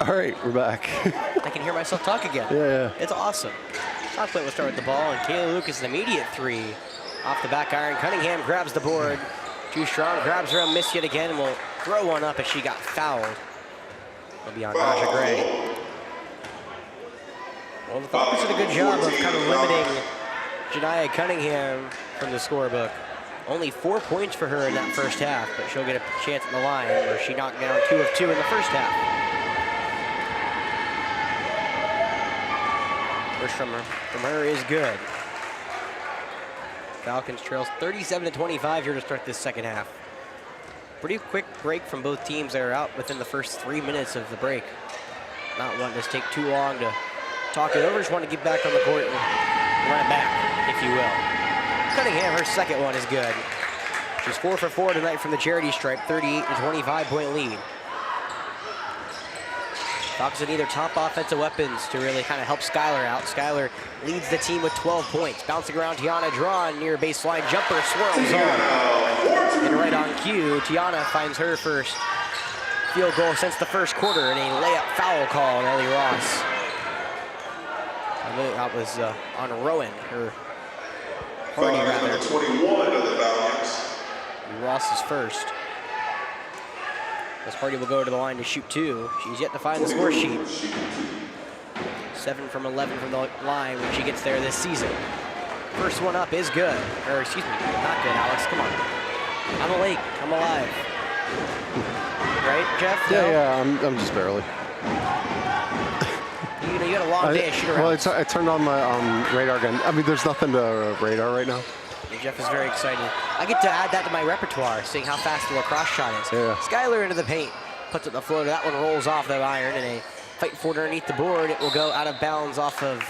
All right, we're back. I can hear myself talk again. Yeah. It's awesome. South Pointe will start with the ball, and Kayla Lucas, an immediate three. Off the back iron, Cunningham grabs the board. Too strong, grabs her, missed yet again, and will throw one up as she got fouled. It'll be on Naja Gray. Well, the Falcons did a good job of kind of limiting Janiah Cunningham from the scorebook. Only 4 points for her in that first half, but she'll get a chance at the line where she knocked down 2 of 2 in the first half. First from her is good. Falcons trails 37-25 here to start this second half. Pretty quick break from both teams that are out within the first 3 minutes of the break. Not wanting this to take too long to talk it over, just want to get back on the court and run it back, if you will. Cunningham, her second one is good. She's 4 for 4 tonight from the charity stripe, 38-25 point lead. Falcons need their top offensive weapons to really kind of help Skylar out. Skylar leads the team with 12 points. Bouncing around, Tiana drawn near baseline jumper, swirls on. And right on cue, Tiana finds her first field goal since the first quarter and a layup foul call on Ellie Ross. I believe that was on Rowan, her party rather. 21 of the Falcons. Ross is first. This party will go to the line to shoot 2. She's yet to find the score sheet. 7 from 11 from the line when she gets there this season. First one up is good. Or excuse me, not good, Alex. Come on. I'm awake. I'm alive. Right, Jeff? Yeah, I'm just barely. You had a long day of shoot around. Well, I turned on my radar gun. I mean, there's nothing to radar right now. Jeff is very excited. I get to add that to my repertoire, seeing how fast the lacrosse shot is. Yeah. Skylar into the paint, puts it on the floater. That one rolls off the iron, and a fight for it underneath the board. It will go out of bounds off of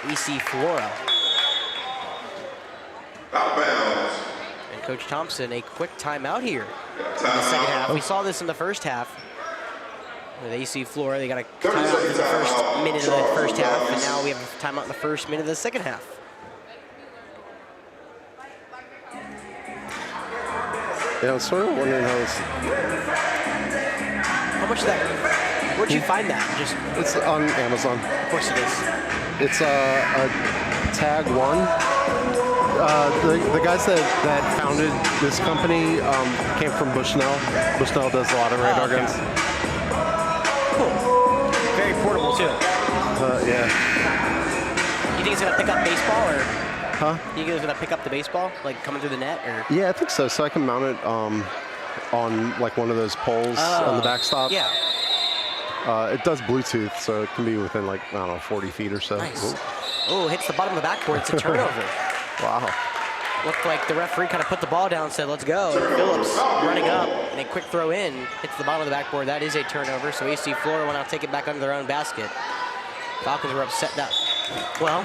AC Flora. Out of bounds. And Coach Thompson, a quick timeout here in the second half. We saw this in the first half. With AC Flora, they got a timeout for the first minute of the first half, and now we have a timeout in the first minute of the second half. Yeah, I was sort of wondering how this... How much is that? Where'd you find that? Just It's on Amazon. Of course it is. It's a Tag 1. The guys that founded this company came from Bushnell. Bushnell does a lot of radar guns. Cool. Very portable too. Yeah. You think it's gonna pick up baseball, or? Huh? You think it's gonna pick up the baseball, like coming through the net, or? Yeah, I think so. So I can mount it on like one of those poles on the backstop. Yeah. It does Bluetooth, so it can be within like, I don't know, 40 feet or so. Nice. Oh, hits the bottom of the backboard. It's a turnover. Wow. Looked like the referee kind of put the ball down and said, let's go. And Phillips running up, and a quick throw in. Hits the bottom of the backboard. That is a turnover, so AC Flora will now take it back under their own basket. Falcons were upset that, well,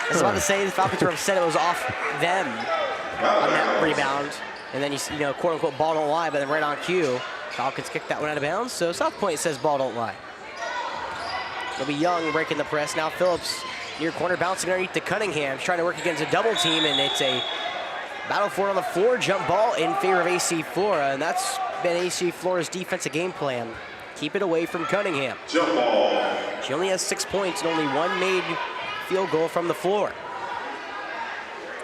I was about to say the Falcons were upset it was off them on that rebound. And then, you know, quote unquote, ball don't lie, but then right on cue, Falcons kicked that one out of bounds. So South Pointe says ball don't lie. It'll be Young breaking the press. Now Phillips near corner, bouncing underneath to Cunningham, trying to work against a double team, and it's a battle for it on the floor. Jump ball in favor of AC Flora, and that's been AC Flora's defensive game plan. Keep it away from Cunningham. Jump ball. She only has 6 points and only one made field goal from the floor.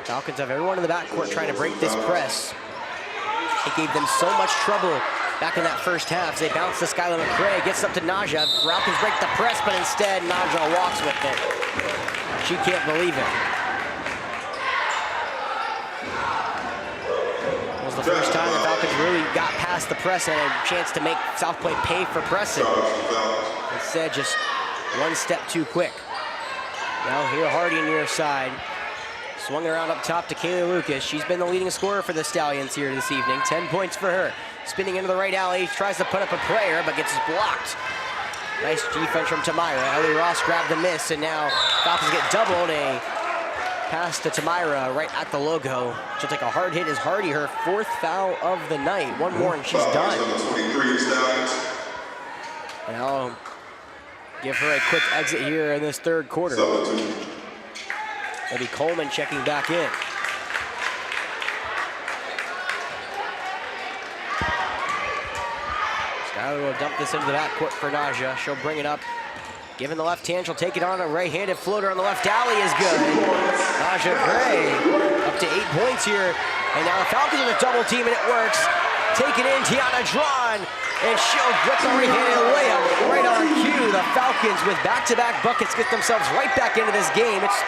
Falcons have everyone in the backcourt trying to break this press. It gave them so much trouble back in that first half. They bounce to Skylar McCray, gets up to Naja. Falcons break the press, but instead Naja walks with it. She can't believe it. It was the first time the Falcons really got past the press and had a chance to make South Pointe pay for pressing. Instead, just one step too quick. Now here Hardy near side. Swung around up top to Kayla Lucas. She's been the leading scorer for the Stallions here this evening. 10 points for her. Spinning into the right alley, tries to put up a prayer, but gets blocked. Nice defense from Tamira. Ellie Ross grabbed the miss, and now Falcons get doubled. A pass to Tamira right at the logo. She'll take a hard hit as Hardy, her 4th foul of the night. One more and she's done. And I'll give her a quick exit here in this third quarter. It'll be Coleman checking back in. Skyler will dump this into the backcourt for Naja. She'll bring it up. Given the left hand, she'll take it on. A right-handed floater on the left alley is good. Naja Gray up to 8 points here. And now the Falcons with a double team, and it works. Take it in, Tiana Drawn. And she'll get the right-handed layup right on cue. The Falcons with back-to-back buckets get themselves right back into this game. It's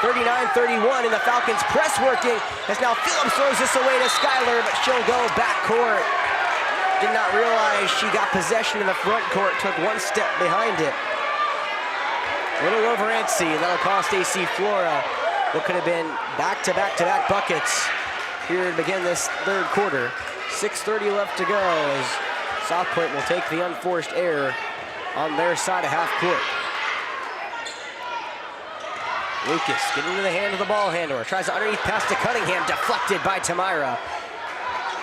39-31, and the Falcons press working as now Phillips throws this away to Skyler, but she'll go backcourt. Did not realize she got possession in the front court, took one step behind it. A little over antsy, and that'll cost AC Flora what could have been back-to-back-to-back buckets here to begin this third quarter. 6:30 left to go as South Pointe will take the unforced error on their side of half court. Lucas getting into the hand of the ball handler. Tries to underneath pass to Cunningham, deflected by Tamira.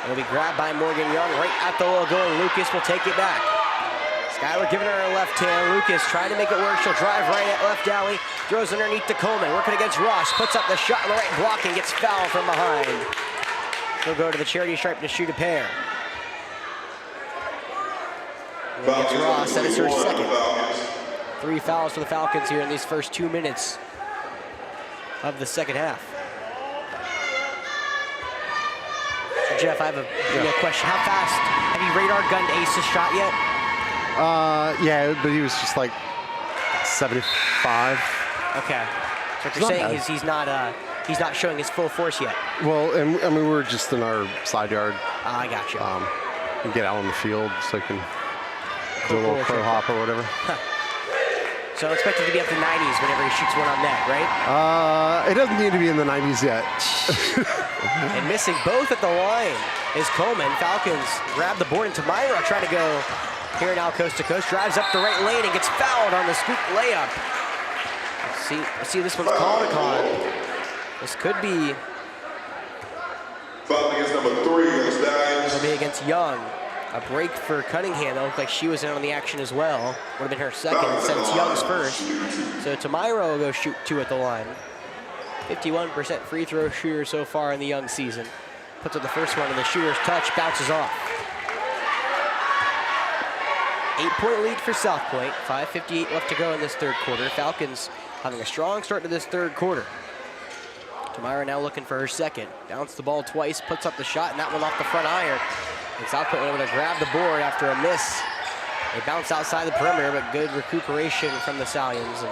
It'll be grabbed by Morgan Young right at the logo, and Lucas will take it back. Skyler giving her a left hand. Lucas trying to make it work. She'll drive right at left alley. Throws underneath to Coleman. Working against Ross. Puts up the shot on the right block and gets fouled from behind. She'll go to the charity stripe to shoot a pair. And gets Ross. That is her second. 3 fouls for the Falcons here in these first 2 minutes of the second half. So Jeff, I have a question. How fast have you radar gunned Ace's shot yet? Yeah, but he was just like 75. Okay. So what you're saying is he's not showing his full force yet. Well, and I mean, we're just in our side yard. I got you. And get out on the field so I can do a little Cool. pro hop or whatever. So expect it to be up to 90s whenever he shoots one on net, right? It doesn't need to be in the 90s yet. And missing both at the line is Coleman. Falcons grab the board, and Tamira trying to go here now coast to coast. Drives up the right lane and gets fouled on the scoop layup. Let's see this one's called upon. This could be. Foul against number 3 on the Stallions. It'll be against Young. A break for Cunningham. That looked like she was in on the action as well. Would have been her second instead it's Young's first. So Tamira will go shoot 2 at the line. 51% free throw shooter so far in the Young season. Puts up the first one, and the shooter's touch bounces off. 8-point lead for South Pointe. 5:58 left to go in this third quarter. Falcons having a strong start to this third quarter. Tamira now looking for her second. Bounced the ball twice, puts up the shot, and that one off the front iron. And South Pointe able to grab the board after a miss. They bounce outside the perimeter, but good recuperation from the Stallions.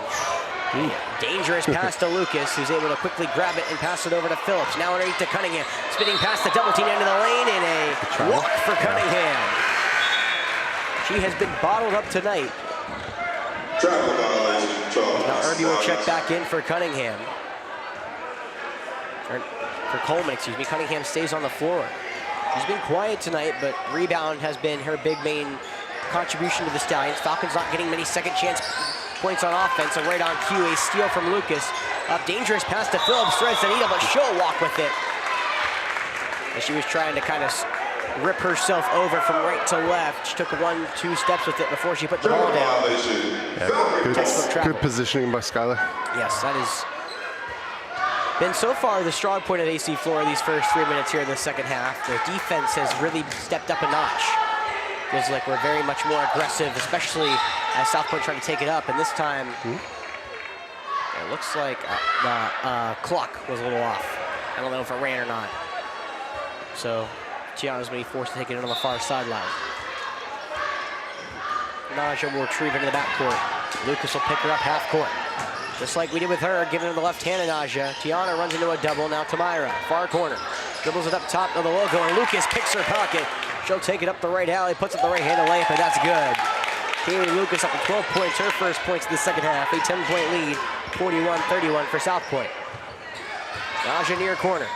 And dangerous pass to Lucas, who's able to quickly grab it and pass it over to Phillips. Now underneath to Cunningham. Spinning past the double team into the lane, and a walk for Cunningham. She has been bottled up tonight. Now Irby will check back in for Cunningham. For Coleman, excuse me. Cunningham stays on the floor. She's been quiet tonight, but rebound has been her big main contribution to the Stallions. Falcons not getting many second chance points on offense, and right on cue, a steal from Lucas. A dangerous pass to Phillips, threads the needle, but she'll walk with it. As she was trying to kind of rip herself over from right to left. She took 1-2 steps with it before she put the ball down. Yeah, good positioning by Skyler. Yes, that has been so far the strong point of AC Flora these first 3 minutes here in the second half. The defense has really stepped up a notch. Feels like we're very much more aggressive, especially as South Pointe trying to take it up. And this time, it looks like the clock was a little off. I don't know if it ran or not. So Tiana's going to be forced to take it in on the far sideline. Naja will retrieve into the backcourt. Lucas will pick her up half court. Just like we did with her, giving her the left hand to Naja. Tiana runs into a double, now Tamira, far corner. Dribbles it up top of the logo, and Lucas picks her pocket. She'll take it up the right alley, puts up the right hand layup, and that's good. Kaylee Lucas up to 12 points, her first points of the second half. A 10-point lead, 41-31 for South Pointe. Naja near corner.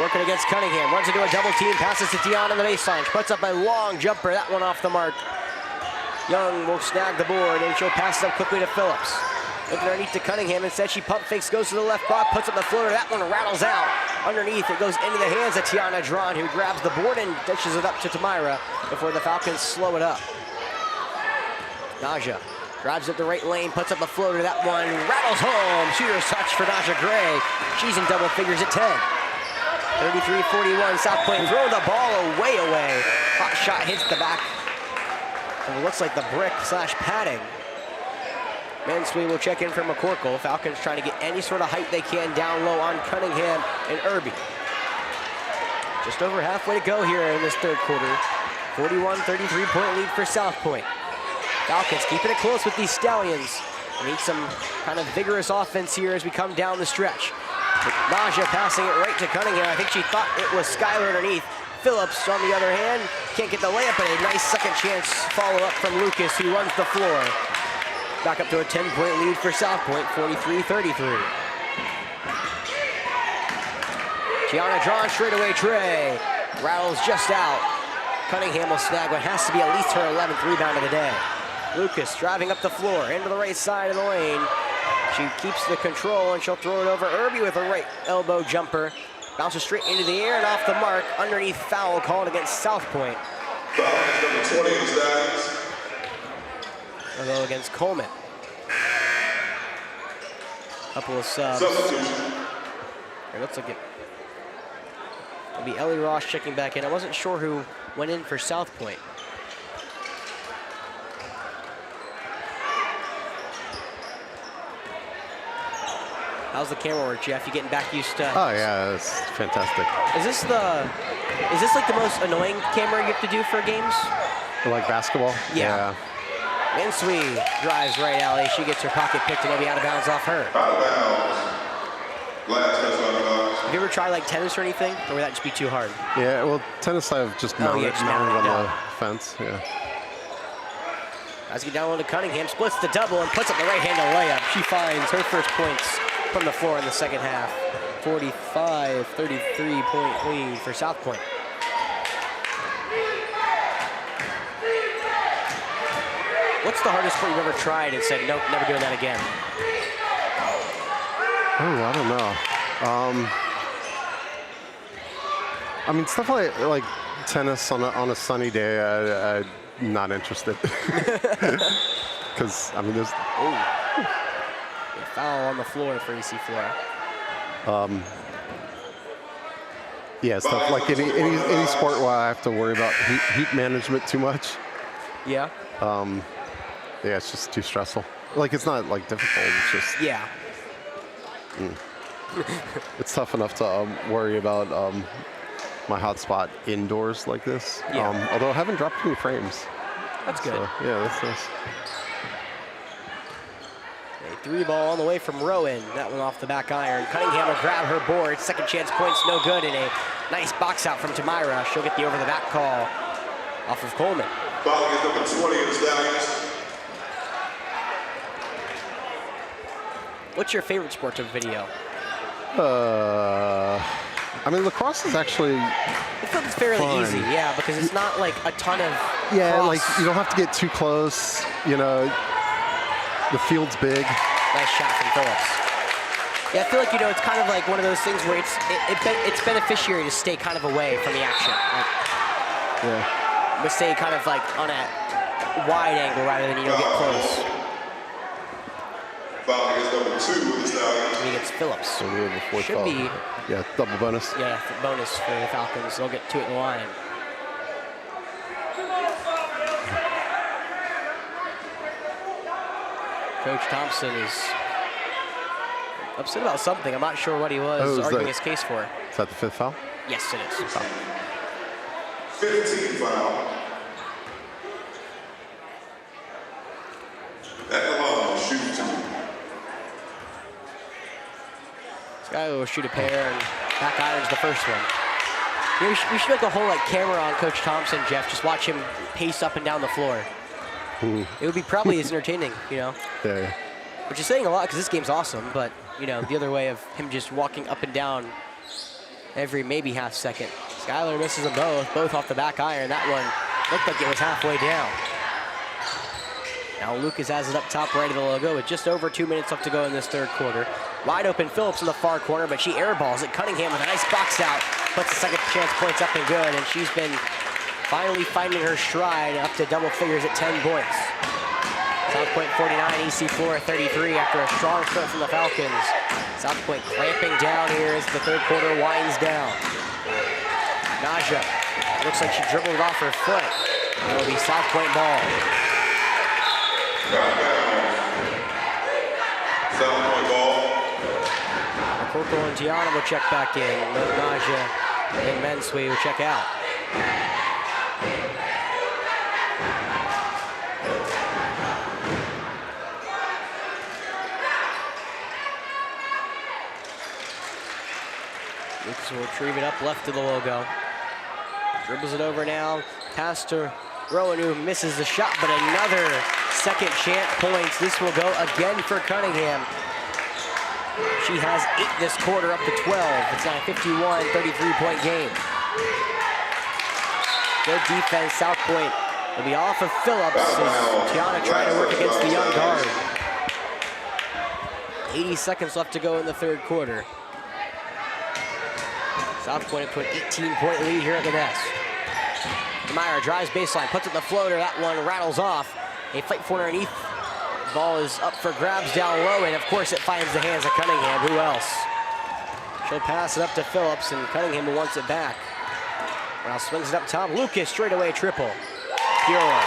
Working against Cunningham, runs into a double team, passes to Tiana on the baseline. She puts up a long jumper, that one off the mark. Young will snag the board, and she'll pass it up quickly to Phillips. Looking underneath to Cunningham, instead she pump fakes, goes to the left block, puts up the floater, that one rattles out. Underneath, it goes into the hands of Tiana Drawn, who grabs the board and dishes it up to Tamira before the Falcons slow it up. Naja drives up the right lane, puts up a floater, that one rattles home. Shooter's touch for Naja Gray. She's in double figures at 10. 33-41, South Pointe throwing the ball away. Hot shot hits the back And it looks like the brick / padding. Mansui will check in for McCorkle. Falcons trying to get any sort of height they can down low on Cunningham and Irby. Just over halfway to go here in this third quarter. 41-33 point lead for South Pointe. Falcons keeping it close with these Stallions. Need some kind of vigorous offense here as we come down the stretch. Naja passing it right to Cunningham. I think she thought it was Skylar underneath. Phillips, on the other hand, can't get the layup, but a nice second chance follow-up from Lucas, who runs the floor. Back up to a 10-point lead for South Pointe, 43-33. Gianna drawn straightaway tray. Rattles just out. Cunningham will snag what has to be at least her 11th rebound of the day. Lucas driving up the floor into the right side of the lane. She keeps the control and she'll throw it over Irby with a right elbow jumper. Bounces straight into the air and off the mark. Underneath foul called against South Pointe. Foul is number 20 of the Stallions. They'll go against Coleman. Couple of subs. Substitution. It looks like it'll be Ellie Ross checking back in. I wasn't sure who went in for South Pointe. How's the camera work, Jeff? You getting back used to? Oh yeah, it's fantastic. Is this like the most annoying camera you have to do for games? Like basketball? Yeah. Mansui drives right alley. She gets her pocket picked and it'll be out of bounds off her. Out of bounds. Glass cuts out of bounds. Have you ever tried like tennis or anything, or would that just be too hard? Yeah, well, tennis I've just mounted, just mounted mounted on it the fence. Yeah. As we get down low to Cunningham, splits the double and puts up the right-handed layup. She finds her first points from the floor in the second half. 45-33 point lead for South Pointe. What's the hardest sport you've ever tried and said, nope, never doing that again? Oh, I don't know. I mean, stuff like tennis on a sunny day, I'm not interested. Because I mean, there's A foul on the floor for EC Flora. Yeah, stuff like any sport where I have to worry about heat management too much. Yeah. Yeah, it's just too stressful. Like, it's not like difficult. It's just Yeah. it's tough enough to worry about my hotspot indoors like this. Yeah. Although I haven't dropped any frames. That's good. So, yeah, that's nice. A three ball on the way from Rowan. That one off the back iron. Cunningham will grab her board. Second chance points no good, and a nice box out from Tamira. She'll get the over the back call off of Coleman. Foul against number 20 of the Stallions. What's your favorite sport of video? I mean, lacrosse is actually It feels fairly fun. easy, yeah, because it's not like a ton of Yeah, cross. like you don't have to get too close. You know, the field's big. Nice shot from Phillips. Yeah, I feel like, it's kind of like one of those things where it's beneficiary to stay kind of away from the action. Like, Yeah. but stay kind of like on a wide angle rather than, get close. Foul against number 2 of the Stallions. And he gets Phillips. So we have a fourth Should foul. be, Yeah, double bonus. yeah, bonus for the Falcons. They'll get 2 at the line. Coach Thompson is upset about something. I'm not sure what he was is arguing that- his case for. Is that the fifth foul? Yes, it is. 15 foul. At the line, shoot 2. This guy will shoot a pair and back irons the first one. Yeah, we should make a whole camera on Coach Thompson, Jeff. Just watch him pace up and down the floor. It would be probably as entertaining, Yeah. Which is saying a lot because this game's awesome, but, the other way of him just walking up and down every maybe half second. Skylar misses them both off the back iron. That one looked like it was halfway down. Now Lucas has it up top right of the logo with just over 2 minutes left to go in this third quarter. Wide open Phillips in the far corner, but she airballs it. Cunningham with a nice box out, puts the second chance points up and good, and she's been finally finding her stride up to double figures at 10 points. South Pointe 49, EC Flora 33 after a strong start from the Falcons. South Pointe clamping down here as the third quarter winds down. Naja, looks like she dribbled it off her foot. That will be South Pointe ball. South Pointe ball. Corporal and Gianna will check back in. Naja and Menswe will check out. Lucas will retrieve it up left to the logo. Dribbles it over now. Pass to Rowan, who misses the shot, but another second chance points. This will go again for Cunningham. She has 8 this quarter, up to 12. It's now a 51, 33-point game. Good defense, South Pointe. Will be off of Phillips as Tiana trying to work against the young guard. 80 seconds left to go in the third quarter. South Pointe put 18-point lead here at the nest. Meyer drives baseline, puts it in the floater. That one rattles off. A fight for underneath. Ball is up for grabs down low, and of course it finds the hands of Cunningham. Who else? She'll pass it up to Phillips, and Cunningham wants it back. Now swings it up top. Lucas straight away triple. Pure.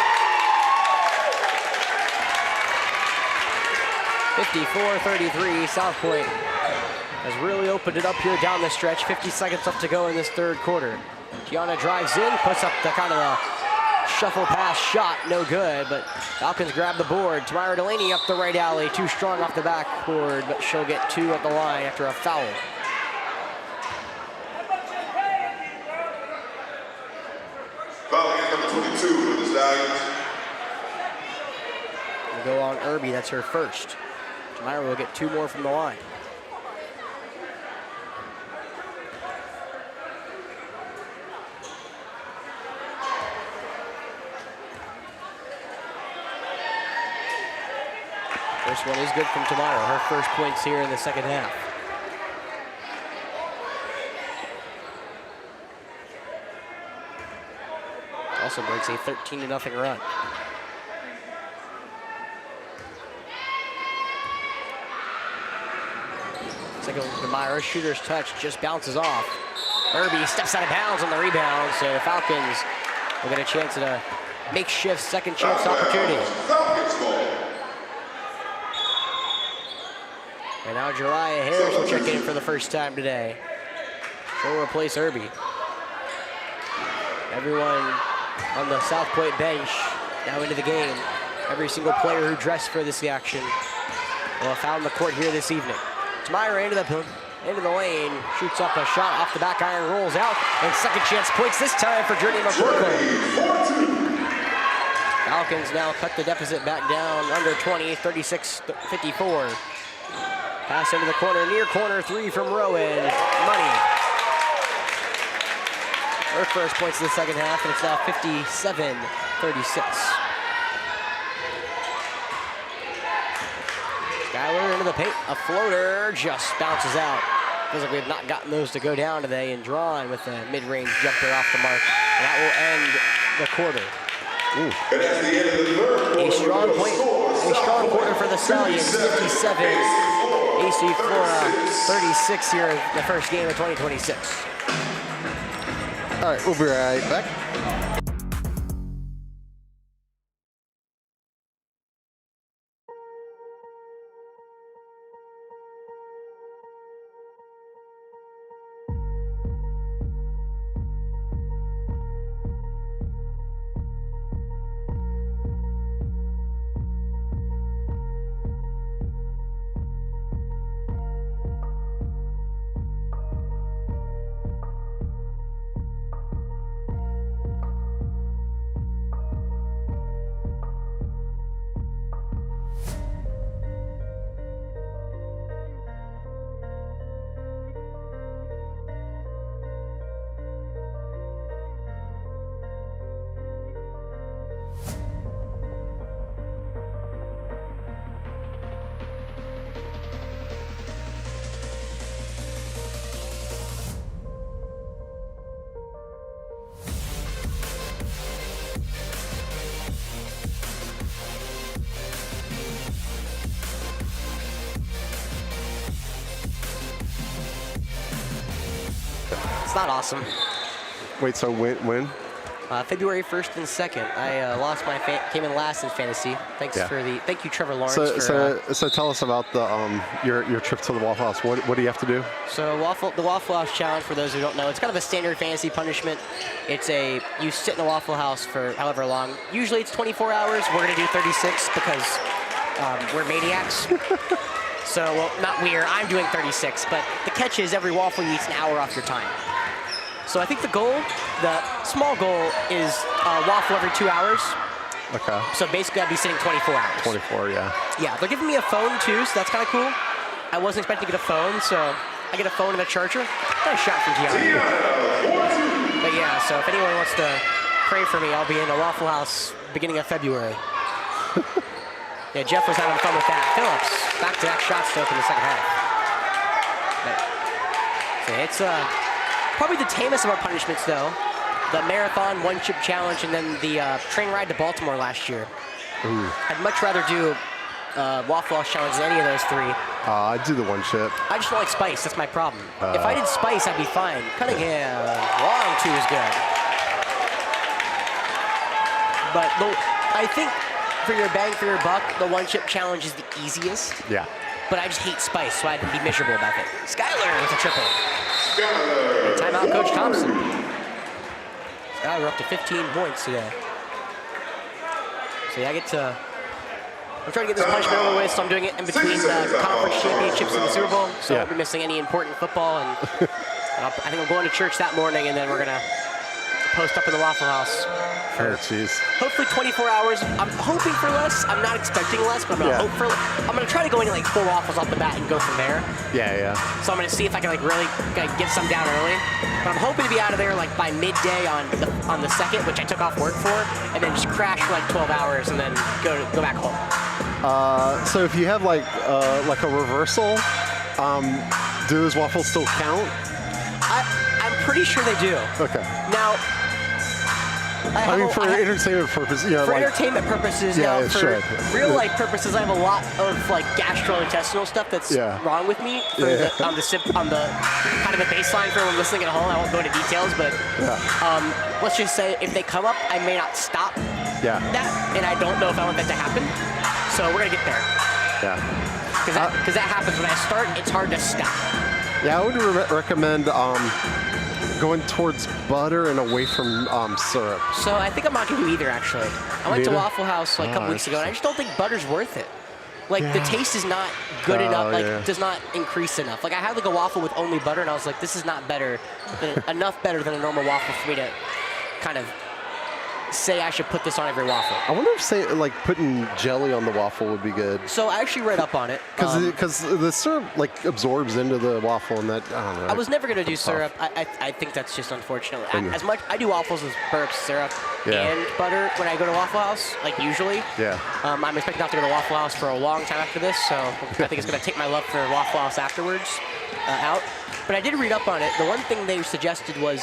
54-33. South Pointe has really opened it up here down the stretch. 50 seconds left to go in this third quarter. Gianna drives in, puts up the kind of a shuffle pass shot, no good, but Falcons grab the board. Tamara Delaney up the right alley, too strong off the backboard, but she'll get 2 at the line after a foul. Foul against number 22 for the Stallions. We'll go on Irby, that's her first. Tamara will get 2 more from the line. First one is good from Tamara, her first points here in the second half. Also breaks a 13-0 run. Second one from Tamara, shooter's touch just bounces off. Irby steps out of bounds on the rebound, so the Falcons will get a chance at a makeshift second chance opportunity. And now Jariah Harris will check in for the first time today. She'll replace Irby. Everyone on the South Pointe bench now into the game. Every single player who dressed for this action will have found the court here this evening. Tamira into the lane, shoots up a shot off the back iron, rolls out, and second chance points this time for Journey McCorkle. Falcons now cut the deficit back down under 20, 36-54. Pass into the corner, near corner 3 from Rowan. Money. Her first points of the second half, and it's now 57-36. Skyler into the paint. A floater just bounces out. Feels like we have not gotten those to go down today, and drawn with a mid-range jumper off the mark. And that will end the quarter. And that's the end of the third quarter. A strong quarter for the Stallions. 57. AC Flora 36 here in the first game of 2026. All right, we'll be right back. It's not awesome. Wait, so when? February 1st and 2nd. I lost my came in last in fantasy. Thank you, Trevor Lawrence. So tell us about the your trip to the Waffle House. What do you have to do? So the Waffle House challenge, for those who don't know, it's kind of a standard fantasy punishment. You sit in a Waffle House for however long. Usually it's 24 hours. We're gonna do 36 because we're maniacs. So, well, not we're. I'm doing 36, but the catch is every waffle you eat's an hour off your time. So I think the small goal is waffle every 2 hours. Okay. So basically I'd be sitting 24 hours. 24, yeah. Yeah, they're giving me a phone too, so that's kind of cool. I wasn't expecting to get a phone, so I get a phone and a charger. Nice shot from Tiana. But yeah, so if anyone wants to pray for me, I'll be in a Waffle House beginning of February. Yeah, Jeff was having fun with that. Phillips, back-to-back shots to open the second half. But, so it's probably the tamest of our punishments, though. The marathon one-chip challenge and then the train ride to Baltimore last year. Ooh. I'd much rather do Waffle House challenge than any of those three. I'd do the one chip. I just don't like spice. That's my problem. If I did spice, I'd be fine. Cunningham, long two is good. But I think for your bang for your buck, the one-chip challenge is the easiest. Yeah. But I just hate spice, so I'd be miserable about it. Skyler with a triple. And timeout, Coach Thompson. Skyler up to 15 points today. So yeah, I'm trying to get this punishment over with, so I'm doing it in between the conference championships and the Super Bowl, so I won't be missing any important football. And I think I'm going to church that morning, and then we're gonna post up in the Waffle House for hopefully 24 hours. I'm hoping for less. I'm not expecting less, but I'm gonna try to go into like 4 waffles off the bat and go from there. Yeah. So I'm gonna see if I can like really get some down early. But I'm hoping to be out of there like by midday on the 2nd, which I took off work for, and then just crash for like 12 hours and then go back home. So if you have like a reversal, do those waffles still count? I'm pretty sure they do. Okay. Now, I mean, for entertainment purposes, for entertainment purposes, for real life purposes, I have a lot of like gastrointestinal stuff that's wrong with me. On the kind of a baseline for everyone listening at home, I won't go into details, but let's just say if they come up, I may not stop that, and I don't know if I want that to happen. So we're gonna get there. Yeah. Because that happens when I start. It's hard to stop. Yeah, I would recommend going towards butter and away from syrup. So I think I'm not going to do either, actually. I went to Waffle House like a couple weeks ago, and I just don't think butter's worth it. Like, the taste is not good enough, does not increase enough. Like, I had like a waffle with only butter, and I was like, this is not enough better than a normal waffle for me to kind of say I should put this on every waffle. I wonder if putting jelly on the waffle would be good. So I actually read up on it. Because the syrup like absorbs into the waffle, and that I don't know. I was never gonna do syrup. I think that's just unfortunate. As much I do waffles with burps, syrup, and butter when I go to Waffle House, like usually. Yeah. I'm expecting not to go to Waffle House for a long time after this, so I think it's gonna take my love for Waffle House afterwards out. But I did read up on it. The one thing they suggested was,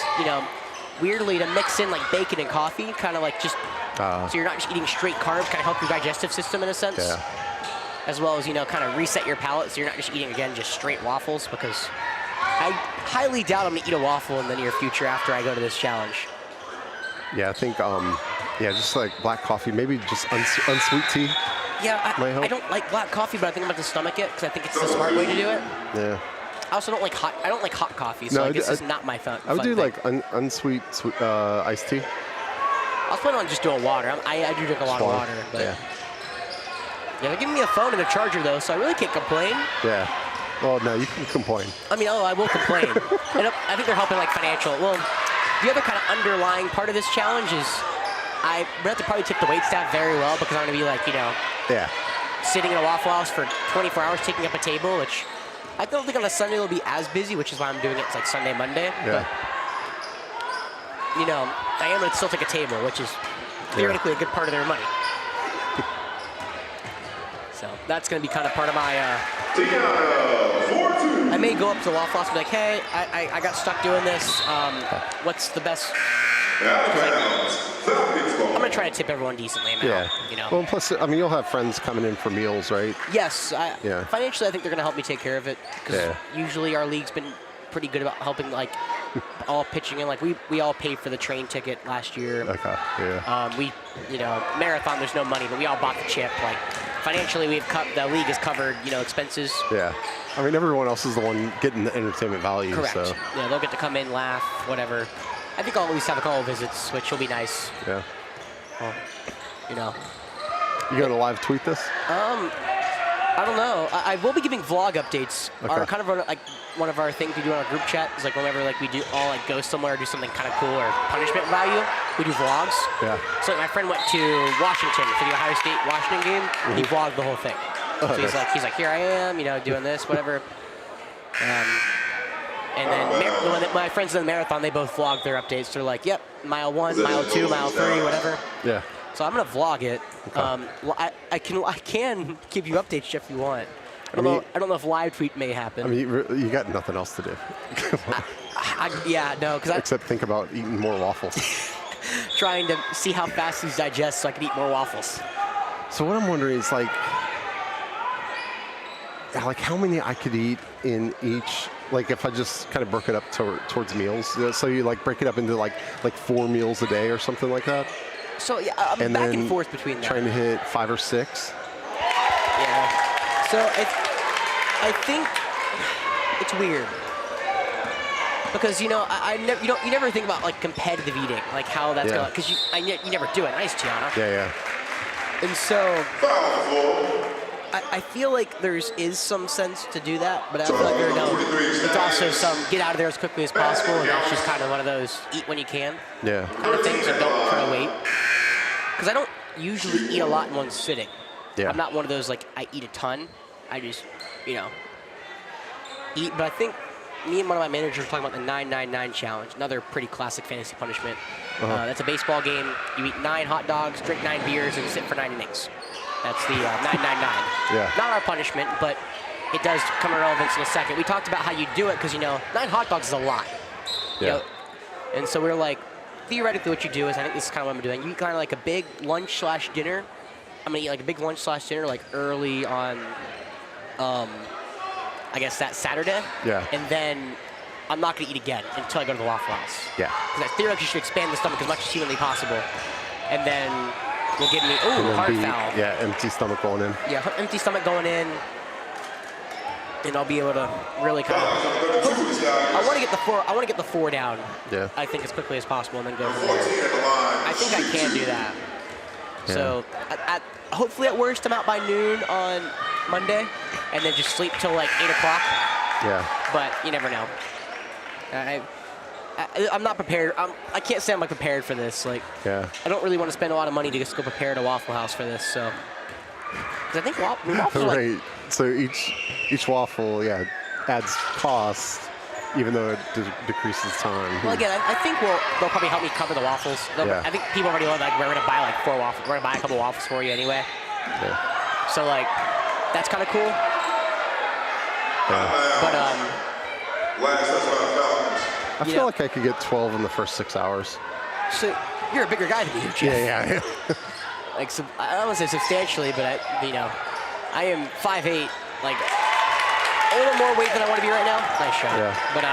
weirdly, to mix in like bacon and coffee, kind of like just so you're not just eating straight carbs, kind of help your digestive system in a sense, as well as kind of reset your palate, so you're not just eating just straight waffles. Because I highly doubt I'm gonna eat a waffle in the near future after I go to this challenge. Yeah, I think just like black coffee, maybe just unsweet tea. Yeah, I don't like black coffee, but I think I'm about to stomach it because I think it's the smart way to do it. Yeah. I also don't like hot coffee, so this is not my fun. I would do like unsweet iced tea. I was planning on just doing water. I do drink a lot of water, but yeah, they're giving me a phone and a charger though, so I really can't complain. Yeah. Well, no, you can complain. I mean, I will complain. And I think they're helping like financial. Well, the other kind of underlying part of this challenge is I would have to probably tip the wait staff very well because I'm gonna be like sitting in a Waffle House for 24 hours, taking up a table, which I don't think on a Sunday it'll be as busy, which is why I'm doing it like Sunday, Monday. Yeah. But, I am going to still take a table, which is theoretically a good part of their money. So that's going to be kind of part of my... I may go up to the Waffle House and be like, hey, I got stuck doing this. What's the best... I'm going to try to tip everyone decently. Well, plus, I mean, you'll have friends coming in for meals, right? Yes. Financially, I think they're going to help me take care of it. Because usually our league's been pretty good about helping, like, all pitching in. Like we all paid for the train ticket last year. Okay. Yeah. We, marathon. There's no money, but we all bought the chip. Like financially, the league has covered expenses. Yeah. I mean, everyone else is the one getting the entertainment value. Correct. So. Yeah, they'll get to come in, laugh, whatever. I think I'll at least have a couple of visits, which will be nice. Yeah. Well, You going to live tweet this? I don't know. I will be giving vlog updates. Okay. Or kind of like one of our things we do on our group chat is like whenever we do all go somewhere or do something kind of cool or punishment value, we do vlogs. Yeah. So my friend went to Washington for the Ohio State Washington game. He vlogged the whole thing. So he's like, here I am, doing this, whatever. And then my friends in the marathon, they both vlog their updates. They're like, yep, mile 1, mile 2, mile 3, whatever. Yeah. So I'm gonna vlog it. Okay. I can give you updates if you want. I don't know if live tweet may happen. I mean, you got nothing else to do. Except think about eating more waffles. trying to see how fast these digest so I can eat more waffles. So what I'm wondering is like how many I could eat in each. Like if I just kind of broke it up towards meals. So you break it up into like 4 meals a day or something like that. So yeah, I'm back and forth between that. Trying to hit 5 or 6. Yeah. So I think it's weird because you never think about competitive eating, like how that's going, because you never do it. Nice, Tiana. Yeah. And so I feel like is some sense to do that, but I feel like it's also some get out of there as quickly as possible, and that's just kind of one of those eat when you can kind of things, and don't try to wait. Because I don't usually eat a lot in one sitting. Yeah. I'm not one of those I eat a ton. I just eat. But I think me and one of my managers were talking about the 999 challenge, another pretty classic fantasy punishment. That's a baseball game. You eat 9 hot dogs, drink 9 beers, and sit for 9 innings. That's the 999. Yeah. Not our punishment, but it does come in relevance in a second. We talked about how you do it because 9 hot dogs is a lot. Yeah. And so we're like, theoretically, what you do is, I think this is kind of what I'm doing. You eat kind of like a big lunch/dinner. I'm gonna eat a big lunch/dinner early on, I guess that Saturday. Yeah. And then I'm not gonna eat again until I go to the Waffle House. Yeah. Because theoretically, you should expand the stomach as much as humanly possible, and then will give me hard foul. Yeah, empty stomach going in. Yeah, empty stomach going in. And I'll be able to really kind of. I want to get the 4 down. Yeah. I think as quickly as possible, and then go from there. I think I can do that. Yeah. So, hopefully at worst, I'm out by noon on Monday, and then just sleep till 8 o'clock. Yeah. But you never know. I'm not prepared. I can't say I'm prepared for this. Yeah. I don't really want to spend a lot of money to just go prepare at a Waffle House for this. So, because I think waffles are right. So each waffle, adds cost, even though it decreases time. Well, again, I think they'll probably help me cover the waffles. I think people already know we're gonna buy 4 waffles. We're gonna buy a couple waffles for you anyway. Yeah. So that's kind of cool. Yeah. But I feel like I could get 12 in the first 6 hours. So you're a bigger guy than me, Jeff. Yeah. I don't want to say substantially, but I am 5'8", a little more weight than I want to be right now. Nice shot. Yeah. But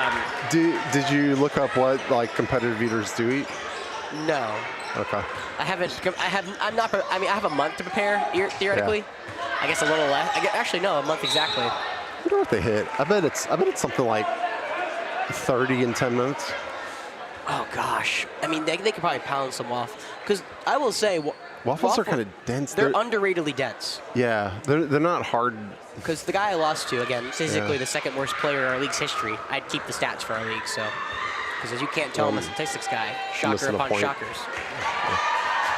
did you look up what competitive eaters do eat? No. Okay. I have a month to prepare theoretically. Yeah. I guess a little less. Actually, no, a month exactly. I wonder what they hit. I bet it's something like 30 in 10 minutes. Oh gosh. I mean, they could probably pound some waffles. Because I will say, waffles are kind of dense. They're underratedly dense. Yeah, they're not hard. Because the guy I lost to, again, physically the second worst player in our league's history. I'd keep the stats for our league, so. Because as you can't tell, I'm a statistics guy. Shocker upon shockers.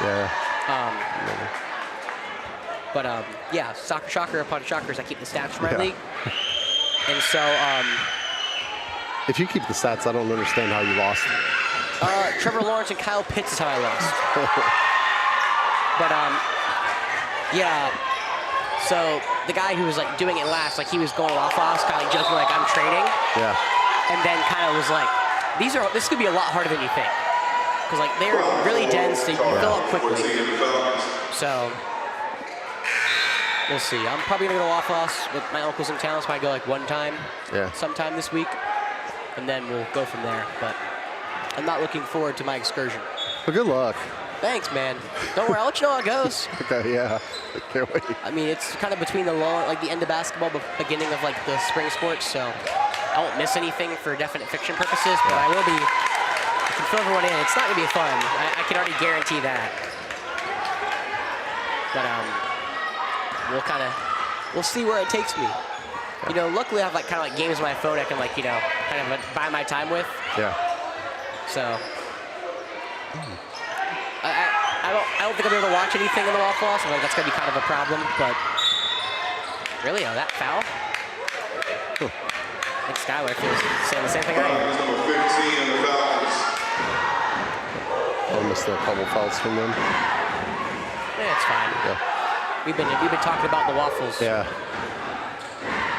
Yeah. Shocker upon shockers. I keep the stats for my league. And so, if you keep the stats, I don't understand how you lost. Trevor Lawrence and Kyle Pitts is how I lost. But so the guy who was doing it last, he was going off, kind of joking I'm training. Yeah. And then kind of was this could be a lot harder than you think, because they're really dense. They fill up quickly. So we'll see. I'm probably gonna go to Waffle House with my uncles in town, so I go one time. Yeah. Sometime this week. and then we'll go from there. But I'm not looking forward to my excursion. Well, good luck. Thanks, man. Don't worry, I'll let you know how it goes. Okay, yeah. Can't wait. I mean, it's kind of between the the end of basketball, but beginning of like the spring sports, so I won't miss anything for definite fiction purposes, but I will be. I can fill everyone in. It's not gonna be fun. I can already guarantee that. But we'll see where it takes me. You know, luckily I have like kind of like games on my phone I can like, you know, kind of buy my time with. Yeah. So I don't think I'll be able to watch anything in the Waffle House. I think that's gonna be kind of a problem. But really, that foul? I think Skylar feels saying the same thing I am. Number 15 on the Falcons. I missed a couple fouls from them. Yeah, it's fine. Yeah. We've been talking about the waffles. Yeah.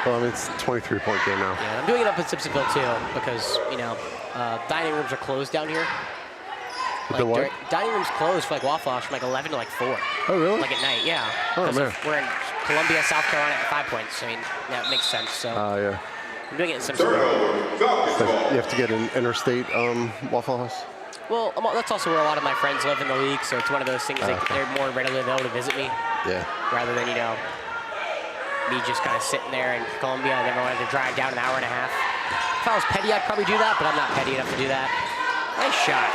Well, I mean, it's a 23-point game now. Yeah, I'm doing it up in Simpsonville too because you know dining rooms are closed down here. The what? Dining rooms closed for like Waffle House from like 11 to like 4. Oh, really? Like at night, yeah. Oh, man. We're in Columbia, South Carolina at 5 points. I mean, that makes sense. So Yeah. I'm doing it in Simpsonville. So you have to get an interstate Waffle House? Well, that's also where a lot of my friends live in the league, so it's one of those things they're more readily able to visit me. Yeah. Rather than, you know, me just kind of sitting there in Columbia and then wanted to drive down an hour and a half. If I was petty, I'd probably do that, but I'm not petty enough to do that. Nice shot.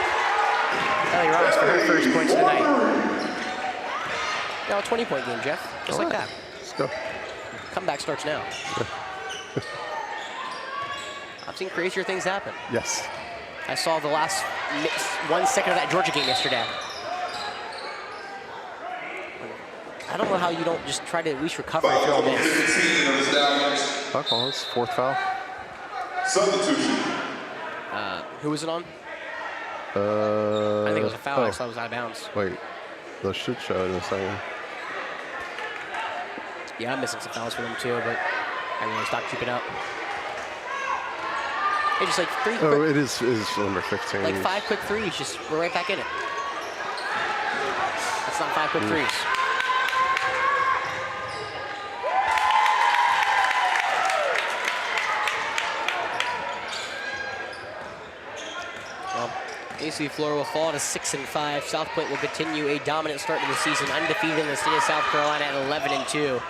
Ellie Ross for her first points of the night. Now a 20-point game, Jeff. Just like that. Let's go. Comeback starts now. I've seen crazier things happen. Yes. I saw the last 1 second of that Georgia game yesterday. I don't know how you don't just try to at least recover if you're on this. 15 on the Stallions. Foul calls, 4th foul. Substitution. Who was it on? I think it was a foul. I saw it was out of bounds. Wait, those should show in a second. Yeah, I'm missing some fouls for them too, but I really stopped keeping up. Hey, just like 3 quick, Oh, it is number 15. like 5 quick threes, just we're right back in it. That's not 5 quick threes. Well, AC Flora will fall to 6-5. South Pointe will continue a dominant start to the season, undefeated in the state of South Carolina at 11-2.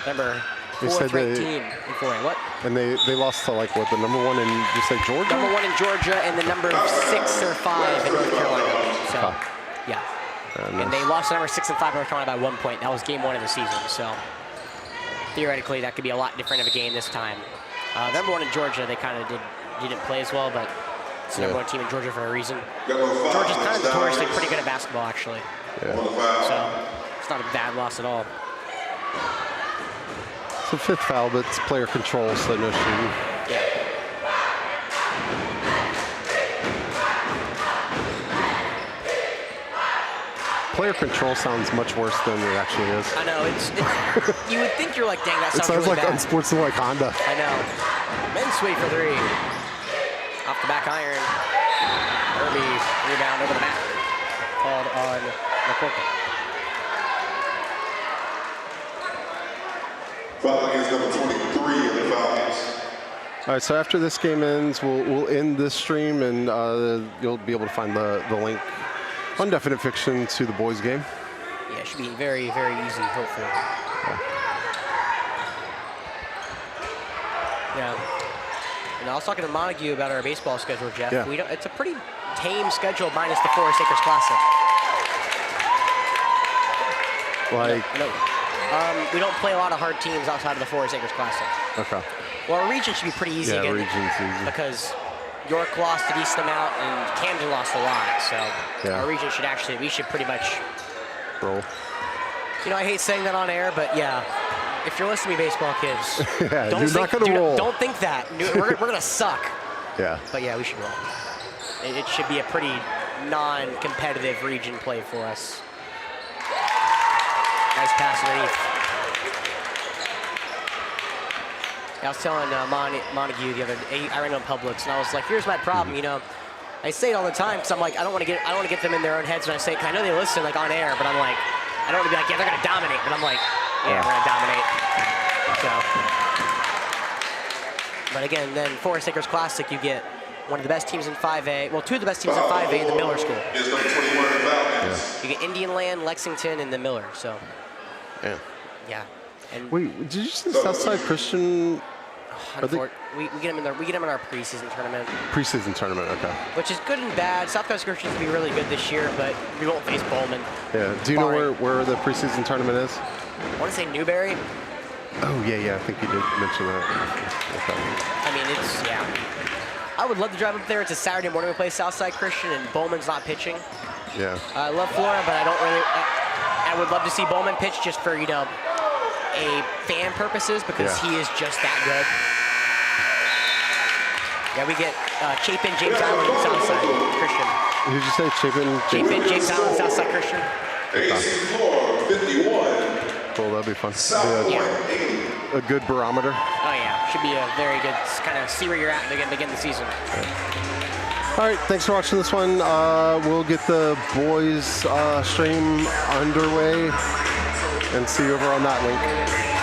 Remember, 4th ranked team in 4A. What? And they lost to like what, the number 1 in, you say Georgia? Number 1 in Georgia and the number 6 or 5 in North Carolina. So, yeah. And they lost to number 6 and 5 North Carolina by 1 point. That was game 1 of the season. So theoretically, that could be a lot different of a game this time. Number 1 in Georgia, they kind of didn't play as well, but it's the number 1 team in Georgia for a reason. Georgia's kind of notoriously pretty good at basketball, actually. Yeah. So it's not a bad loss at all. It's a 5th foul, but it's player control, so no shooting. Yeah. Player control sounds much worse than it actually is. I know, it's you would think you're like, dang, that It sounds sounds really like bad. unsportsmanlike Honda. I know. Men's sweep for 3. Off the back iron. Irby rebound over the back. Called on McCorkle. Foul against number 23 of the Falcons. All right, so after this game ends, we'll end this stream, and you'll be able to find the link on Definite Fiction to the boys' game. Yeah, it should be very, very easy, hopefully. Yeah. And I was talking to Montague about our baseball schedule, Jeff. Yeah. It's a pretty tame schedule minus the Forest Acres Classic. Like, We don't play a lot of hard teams outside of the Forest Acres Classic. okay. Well, our region should be pretty easy Yeah, again. region's easy. Because York lost a decent amount and Camden lost a lot. So Yeah. our region should actually, we should pretty much, Roll. you know, I hate saying that on air, but yeah, if you're listening to me, baseball kids, Yeah, you're not going to roll. Don't think that. We're going to suck. Yeah. But yeah, we should roll. It should be a pretty non-competitive region play for us. Nice pass underneath. I was telling Montague the other day, I ran on Publix, and I was like, here's my problem, you know. I say it all the time because I'm like, I don't want to get them in their own heads when I say it. 'Cause I know they listen like on air, but I'm like, I don't want to be like, yeah, they're going to dominate. But I'm like, yeah, we're going to dominate. So, But again, then Forest Acres Classic, you get one of the best teams in 5A. Well, two of the best teams in 5A in the Miller School. Is number 21 Falcons. You get Indian Land, Lexington, and the Miller. So, yeah. And Wait, did you say Southside Christian? we get them in our preseason tournament. Preseason tournament, okay. Which is good and bad. Southwest Christian will be really good this year, but we won't face Bowman. Yeah. Do you know where the preseason tournament is? I want to say Newberry. Oh yeah. I think you did mention that. Okay. I mean, I would love to drive up there. It's a Saturday morning. We play Southside Christian, and Bowman's not pitching. Yeah. I love Flora, but I don't really. I would love to see Bowman pitch just for a fan purposes because he is just that good. Yeah, we get Chapin, James Island, and Southside Christian. Did you say Chapin, James Island, Southside Christian. AC Flora 51. Cool, that'd be fun. Yeah. A good barometer. Oh yeah, should be a very good kind of see where you're at and begin the season. All right, thanks for watching this one. We'll get the boys stream underway and see you over on that link.